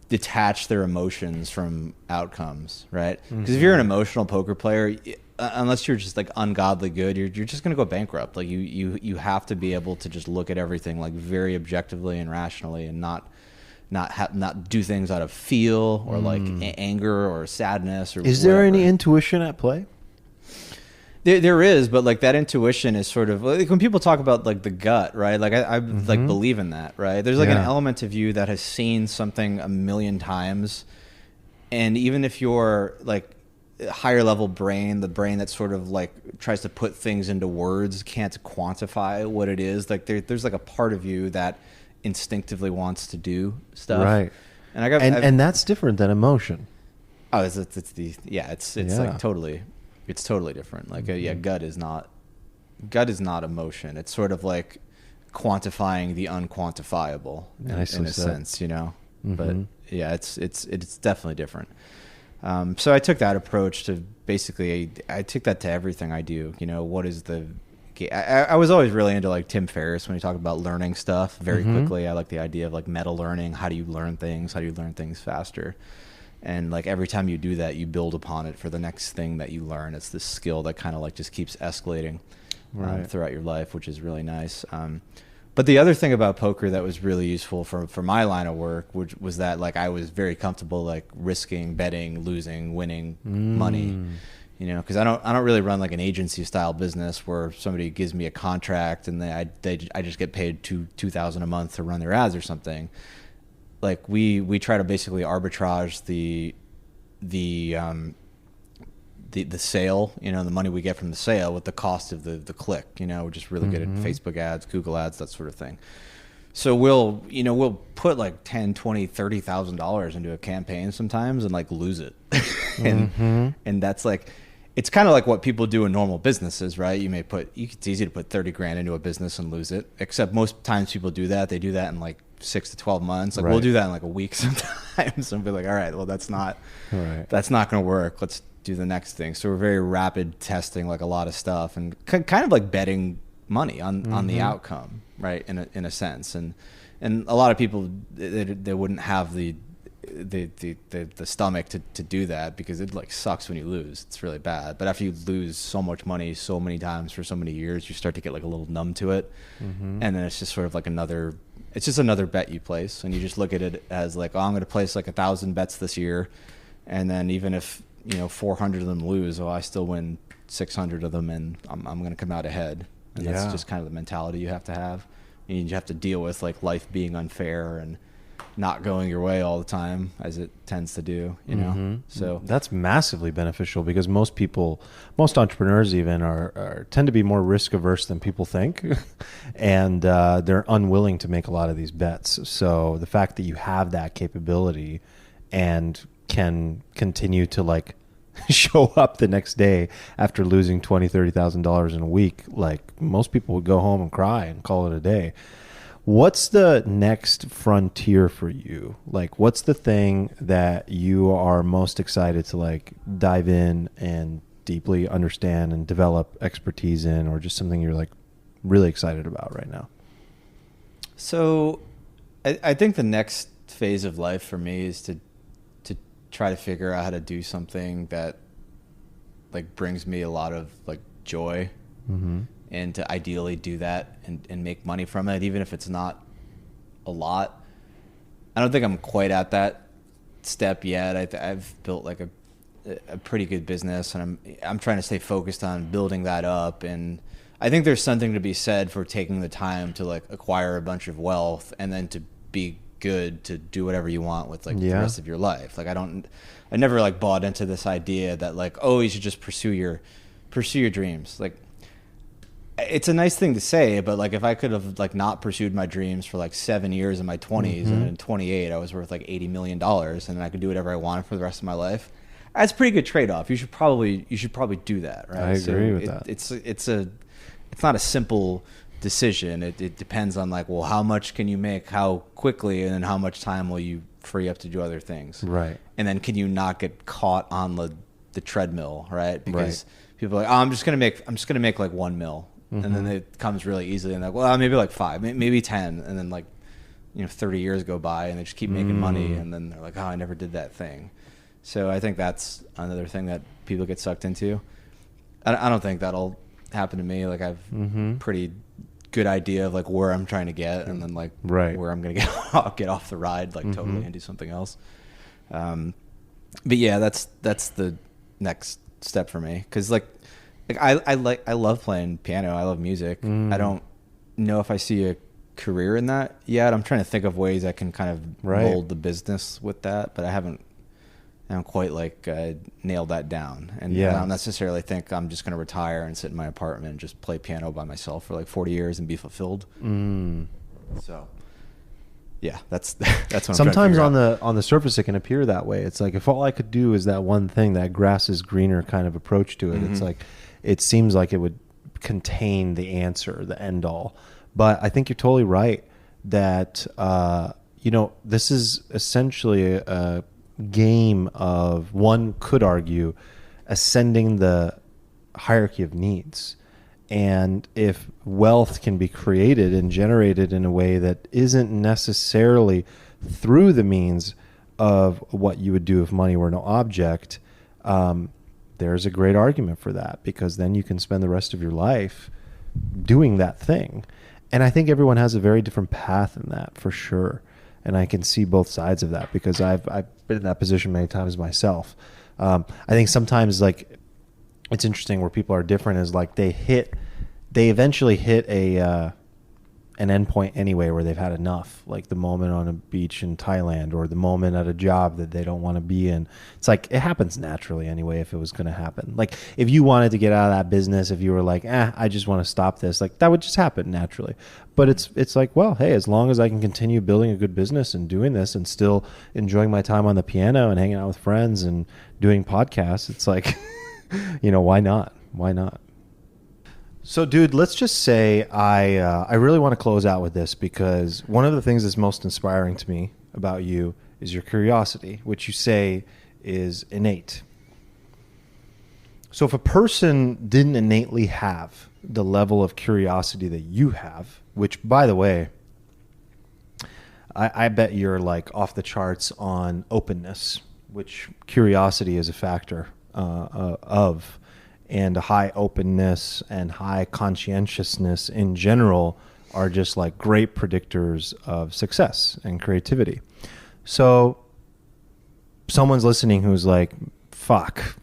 detach their emotions from outcomes, right? Because if you're an emotional poker player, unless you're just like ungodly good, you're just going to go bankrupt. Like you have to be able to just look at everything like very objectively and rationally, and not do things out of feel or like anger or sadness or Is there any intuition at play? There is, but like that intuition is sort of like when people talk about like the gut, right? Like I like believe in that, right? There's like an element of you that has seen something a million times, and even if you're like higher level brain, the brain that sort of like tries to put things into words, can't quantify what it is. Like there's like a part of you that instinctively wants to do stuff, right? And that's different than emotion. Oh, it's like totally, it's totally different. Like gut is not emotion. It's sort of like quantifying the unquantifiable in a sense, you know. But yeah, it's definitely different. So I took that approach to basically, I took that to everything I do. You know, what is I was always really into like Tim Ferriss when he talked about learning stuff very quickly. I like the idea of like meta learning. How do you learn things? How do you learn things faster? And like every time you do that, you build upon it for the next thing that you learn. It's this skill that kind of like just keeps escalating throughout your life, which is really nice. But the other thing about poker that was really useful for my line of work, which was that like I was very comfortable like risking, betting, losing, winning money. You know, because I don't really run like an agency style business where somebody gives me a contract and I just get paid $2,000 a month to run their ads or something. Like we try to basically arbitrage the sale, you know, the money we get from the sale with the cost of the click. You know, we're just really good at Facebook ads, Google ads, that sort of thing. So we'll put like $10,000, $20,000, $30,000 into a campaign sometimes and like lose it, and that's like. It's kind of like what people do in normal businesses, right? It's easy to put 30 grand into a business and lose it, except most times people do that. They do that in like 6 to 12 months. Like we'll do that in like a week sometimes. And be like, all right, well, that's not going to work. Let's do the next thing. So we're very rapid testing like a lot of stuff and kind of like betting money on the outcome, right? In a sense. And a lot of people, they wouldn't have the stomach to do that because it like sucks when you lose. It's really bad. But after you lose so much money so many times for so many years, you start to get like a little numb to it. And then it's just sort of like another bet you place, and you just look at it as like, oh, I'm going to place like 1,000 bets this year, and then even if 400 of them lose, I still win 600 of them, and I'm going to come out ahead. And that's just kind of the mentality you have to have. You have to deal with like life being unfair and not going your way all the time, as it tends to do, So that's massively beneficial, because most entrepreneurs even tend to be more risk averse than people think, and they're unwilling to make a lot of these bets. So the fact that you have that capability and can continue to like show up the next day after losing $20,000-$30,000 in a week, like most people would go home and cry and call it a day. What's the next frontier for you? Like, what's the thing that you are most excited to like dive in and deeply understand and develop expertise in, or just something you're like really excited about right now? So I think the next phase of life for me is to try to figure out how to do something that like brings me a lot of like joy, and to ideally do that and make money from it, even if it's not a lot. I don't think I'm quite at that step yet. I've built like a pretty good business, and I'm trying to stay focused on building that up. And I think there's something to be said for taking the time to like acquire a bunch of wealth and then to be good to do whatever you want with like the rest of your life. Like I never like bought into this idea that like, oh, you should just pursue your dreams. Like, it's a nice thing to say, but like if I could have like not pursued my dreams for like 7 years in my 20s, and in 28 I was worth like $80 million, and then I could do whatever I wanted for the rest of my life, that's a pretty good trade-off. You should probably do that, right? I agree with that. It's not a simple decision. It depends on like, well, how much can you make, how quickly, and then how much time will you free up to do other things, right? And then can you not get caught on the treadmill, right? Because people are like, oh, I'm just gonna make like $1 million. And then it comes really easily, and like, well, maybe like 5, maybe 10, and then like 30 years go by and they just keep making money, and then they're like, oh, I never did that thing. So I think that's another thing that people get sucked into. I don't think that'll happen to me. Like I've pretty good idea of like where I'm trying to get, and then like where I'm gonna get off the ride like totally and do something else. But yeah, that's the next step for me, because like I love playing piano. I love music. I don't know if I see a career in that yet. I'm trying to think of ways I can kind of mold the business with that, but I haven't quite like nailed that down. And I don't necessarily think I'm just going to retire and sit in my apartment and just play piano by myself for like 40 years and be fulfilled. So yeah, that's what sometimes I'm on the surface it can appear that way. It's like, if all I could do is that one thing, that grass is greener kind of approach to it, it's like, it seems like it would contain the answer, the end all. But I think you're totally right that, this is essentially a game of, one could argue, ascending the hierarchy of needs. And if wealth can be created and generated in a way that isn't necessarily through the means of what you would do if money were no object, there's a great argument for that, because then you can spend the rest of your life doing that thing. And I think everyone has a very different path in that, for sure. And I can see both sides of that, because I've been in that position many times myself. I think sometimes like it's interesting where people are different is like they eventually hit an endpoint anyway where they've had enough, like the moment on a beach in Thailand, or the moment at a job that they don't want to be in. It's like, it happens naturally anyway if it was going to happen. Like if you wanted to get out of that business, if you were like, I just want to stop this, like that would just happen naturally. But it's like, well, hey, as long as I can continue building a good business and doing this and still enjoying my time on the piano and hanging out with friends and doing podcasts, it's like, why not? Why not? So, dude, let's just say I really want to close out with this, because one of the things that's most inspiring to me about you is your curiosity, which you say is innate. So if a person didn't innately have the level of curiosity that you have, which, by the way, I bet you're like off the charts on openness, which curiosity is a factor of. And a high openness and high conscientiousness in general are just like great predictors of success and creativity. So someone's listening who's like fuck,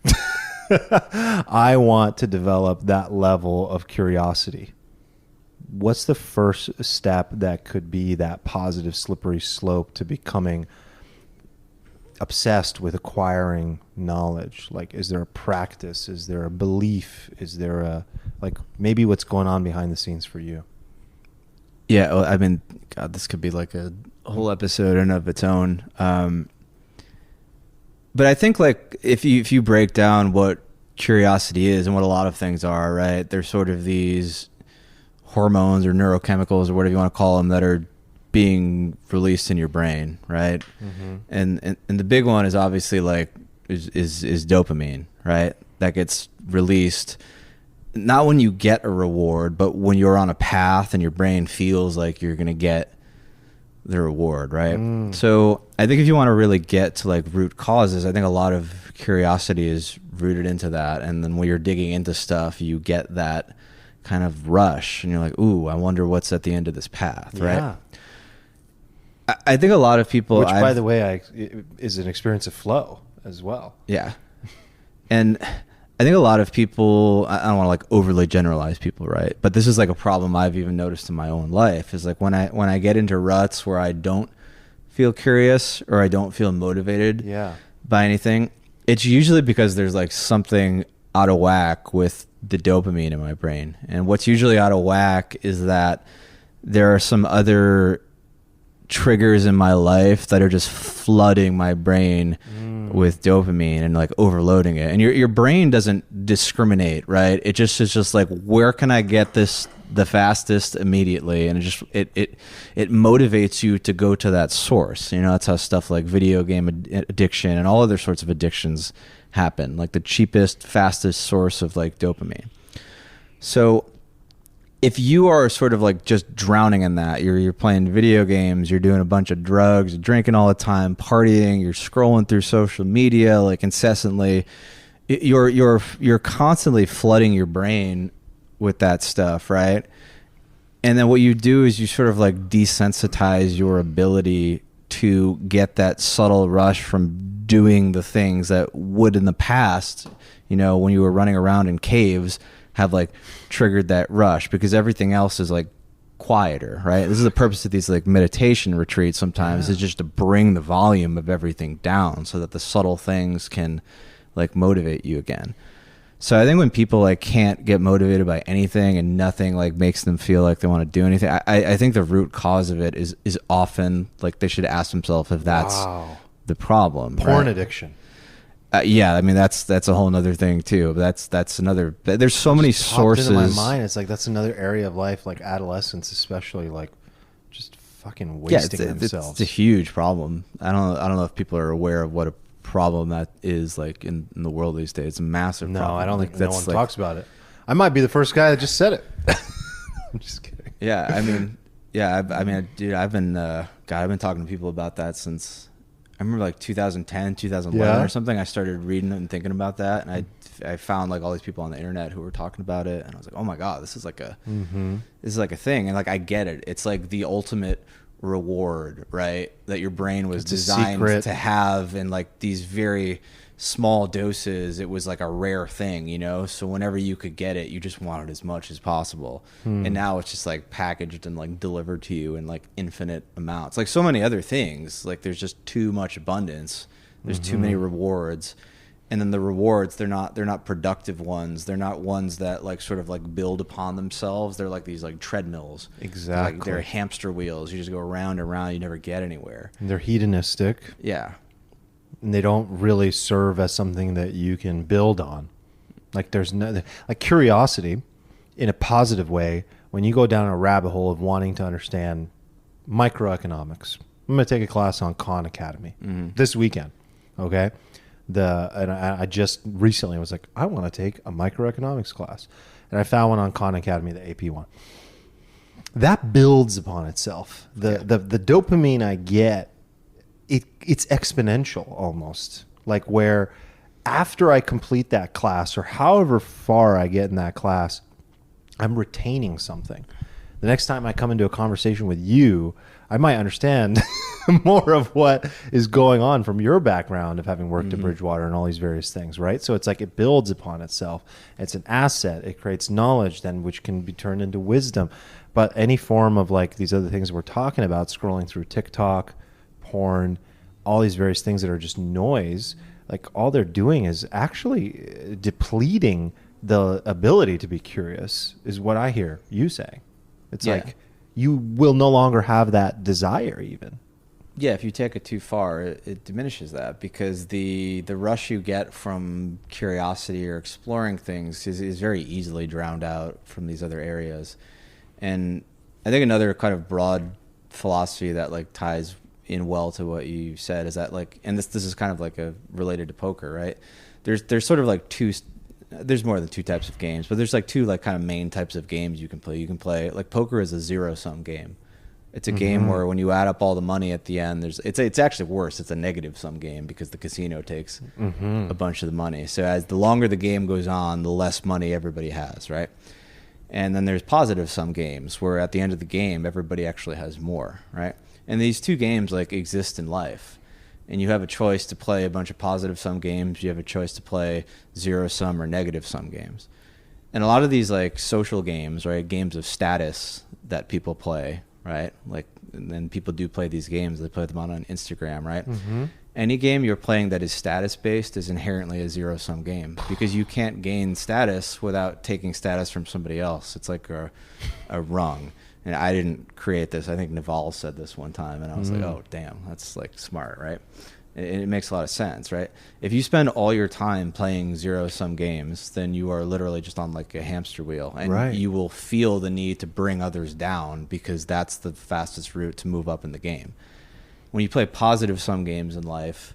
I want to develop that level of curiosity. What's the first step that could be that positive slippery slope to becoming obsessed with acquiring knowledge? Like, is there a practice? Is there a belief? Is there a, like, maybe what's going on behind the scenes for you? Yeah, well, I mean, God, this could be like a whole episode in and of its own. But I think, like, if you break down what curiosity is and what a lot of things are, right? They're sort of these hormones or neurochemicals or whatever you want to call them that are being released in your brain, right? Mm-hmm. And the big one is obviously like is dopamine, right? That gets released not when you get a reward, but when you're on a path and your brain feels like you're going to get the reward, right? So I think if you want to really get to like root causes, I think a lot of curiosity is rooted into that. And then when you're digging into stuff, you get that kind of rush and you're like, ooh, I wonder what's at the end of this path, right? Yeah. I think a lot of people, which by the way, is an experience of flow as well. Yeah. And I think a lot of people, I don't want to like overly generalize people, right? But this is like a problem I've even noticed in my own life is like when I get into ruts where I don't feel curious or I don't feel motivated by anything, it's usually because there's like something out of whack with the dopamine in my brain. And what's usually out of whack is that there are some other triggers in my life that are just flooding my brain with dopamine and like overloading it. And your brain doesn't discriminate, right? It just is just like, where can I get this the fastest immediately? And it motivates you to go to that source. You know, that's how stuff like video game addiction and all other sorts of addictions happen, like the cheapest, fastest source of like dopamine. So if you are sort of like just drowning in that, you're playing video games, you're doing a bunch of drugs, you're drinking all the time, partying, you're scrolling through social media like incessantly, you're constantly flooding your brain with that stuff, right? And then what you do is you sort of like desensitize your ability to get that subtle rush from doing the things that would in the past, you know, when you were running around in caves, have like triggered that rush, because everything else is like quieter, right? This is the purpose of these like meditation retreats sometimes, is just to bring the volume of everything down so that the subtle things can like motivate you again. So I think when people like can't get motivated by anything and nothing like makes them feel like they want to do anything, I think the root cause of it is often like they should ask themselves if that's the problem. Porn addiction. Yeah, I mean that's a whole nother thing too. But that's another. There's so many sources. In my mind, it's like that's another area of life, like adolescence, especially, like just fucking wasting themselves. It's a huge problem. I don't know if people are aware of what a problem that is like in the world these days. It's a massive problem. No, I don't think no one talks about it. I might be the first guy that just said it. I'm just kidding. Yeah, I mean, dude, I've been talking to people about that since. I remember like 2010, 2011 or something. I started reading it and thinking about that, and I found like all these people on the internet who were talking about it, and I was like, oh my god, this is like a thing, and like I get it. It's like the ultimate reward, right? That your brain was designed to have in like these very small doses. It was like a rare thing, you know? So whenever you could get it, you just wanted as much as possible. And now it's just like packaged and like delivered to you in like infinite amounts. Like so many other things, like there's just too much abundance. There's too many rewards. And then the rewards, they're not productive ones. They're not ones that like sort of like build upon themselves. They're like these like treadmills. Exactly. They're hamster wheels. You just go around and around. You never get anywhere. And they're hedonistic. Yeah. And they don't really serve as something that you can build on. Like there's no, like curiosity in a positive way, when you go down a rabbit hole of wanting to understand microeconomics. I'm going to take a class on Khan Academy this weekend. Okay. And I just recently was like, I want to take a microeconomics class. And I found one on Khan Academy, the AP one. That builds upon itself. The dopamine I get, it's exponential almost, like where after I complete that class or however far I get in that class, I'm retaining something. The next time I come into a conversation with you, I might understand more of what is going on from your background of having worked at Bridgewater and all these various things, right? So it's like it builds upon itself. It's an asset. It creates knowledge then, which can be turned into wisdom. But any form of like these other things we're talking about, scrolling through TikTok, porn, all these various things that are just noise, like all they're doing is actually depleting the ability to be curious, is what I hear you say. It's like you will no longer have that desire even. Yeah, if you take it too far, it diminishes that, because the rush you get from curiosity or exploring things is very easily drowned out from these other areas. And I think another kind of broad philosophy that like ties in well to what you said is that like, and this is kind of like a related to poker, right? There's sort of like there's more than two types of games, but there's like two like kind of main types of games you can play. You can play like poker is a zero-sum game. It's a game where when you add up all the money at the end, it's actually worse. It's a negative sum game because the casino takes a bunch of the money. So as the longer the game goes on, the less money everybody has, right? And then there's positive sum games where at the end of the game, everybody actually has more, right? And these two games like exist in life. And you have a choice to play a bunch of positive sum games. You have a choice to play zero sum or negative sum games. And a lot of these like social games, right? Games of status that people play, right? Like, and then people do play these games. They play them on Instagram, right? Any game you're playing that is status based is inherently a zero sum game, because you can't gain status without taking status from somebody else. It's like a rung. And I didn't create this. I think Naval said this one time, and I was like, oh, damn, that's like smart, right? It makes a lot of sense, right? If you spend all your time playing zero-sum games, then you are literally just on like a hamster wheel, and you will feel the need to bring others down because that's the fastest route to move up in the game. When you play positive-sum games in life,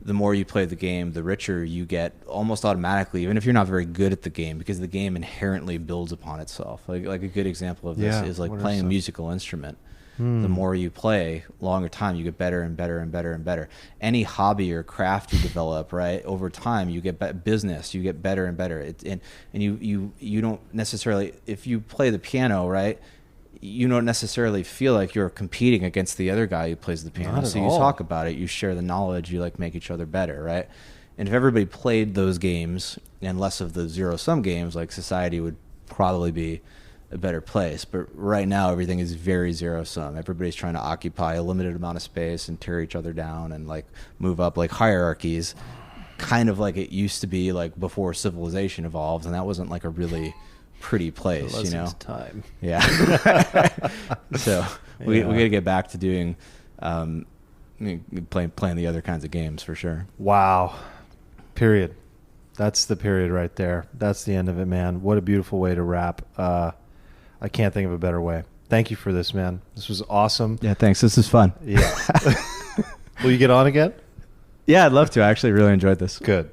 the more you play the game, the richer you get almost automatically, even if you're not very good at the game, because the game inherently builds upon itself. Like a good example of this is like playing a musical instrument. The more you play, longer time, you get better and better and better and better. Any hobby or craft you develop, right, over time, you get business, you get better and better. And you don't necessarily, if you play the piano, right, you don't necessarily feel like you're competing against the other guy who plays the piano. So you talk about it, you share the knowledge, you like make each other better, right? And if everybody played those games and less of the zero-sum games, like society would probably be a better place. But right now, everything is very zero-sum. Everybody's trying to occupy a limited amount of space and tear each other down and like move up like hierarchies, kind of like it used to be like before civilization evolved, and that wasn't like a really pretty place, you know. Time. Yeah. So we got to get back to doing playing the other kinds of games for sure. Wow. Period. That's the period right there. That's the end of it, man. What a beautiful way to wrap. I can't think of a better way. Thank you for this, man. This was awesome. Yeah, thanks. This is fun. Yeah. Will you get on again? Yeah, I'd love to. I actually really enjoyed this. Good.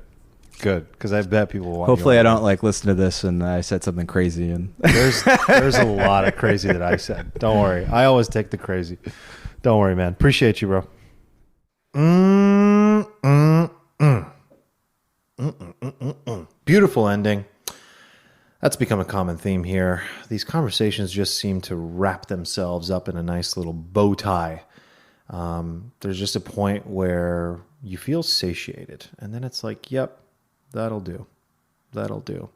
Because I bet people will want Hopefully I don't like listen to this and I said something crazy. And there's a lot of crazy that I said. Don't worry. I always take the crazy. Don't worry, man. Appreciate you, bro. Beautiful ending. That's become a common theme here. These conversations just seem to wrap themselves up in a nice little bow tie. There's just a point where you feel satiated, and then it's like, yep, that'll do. That'll do.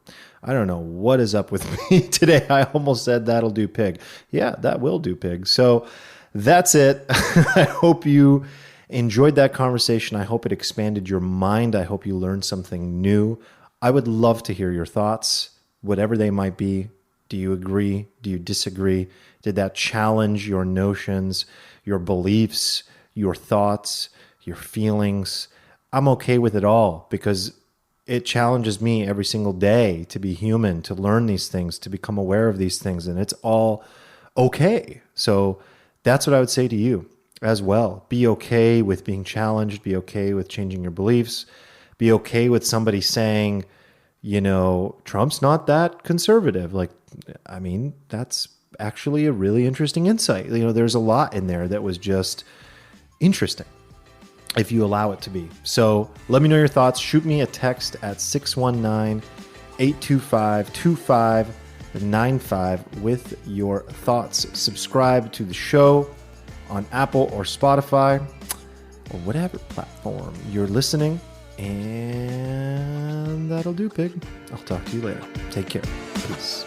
I don't know what is up with me today. I almost said that'll do, pig. Yeah, that will do, pig. So that's it. I hope you enjoyed that conversation. I hope it expanded your mind. I hope you learned something new. I would love to hear your thoughts, whatever they might be. Do you agree? Do you disagree? Did that challenge your notions, your beliefs, your thoughts, your feelings? I'm okay with it all because it challenges me every single day to be human, to learn these things, to become aware of these things, and it's all okay. So that's what I would say to you as well. Be okay with being challenged. Be okay with changing your beliefs. Be okay with somebody saying, you know, Trump's not that conservative. Like, I mean, that's actually a really interesting insight. You know, there's a lot in there that was just interesting if you allow it to be. So let me know your thoughts. Shoot me a text at 619-825-2595 with your thoughts. Subscribe to the show. on Apple or Spotify or whatever platform you're listening. And that'll do, pig. I'll talk to you later. Take care. Peace.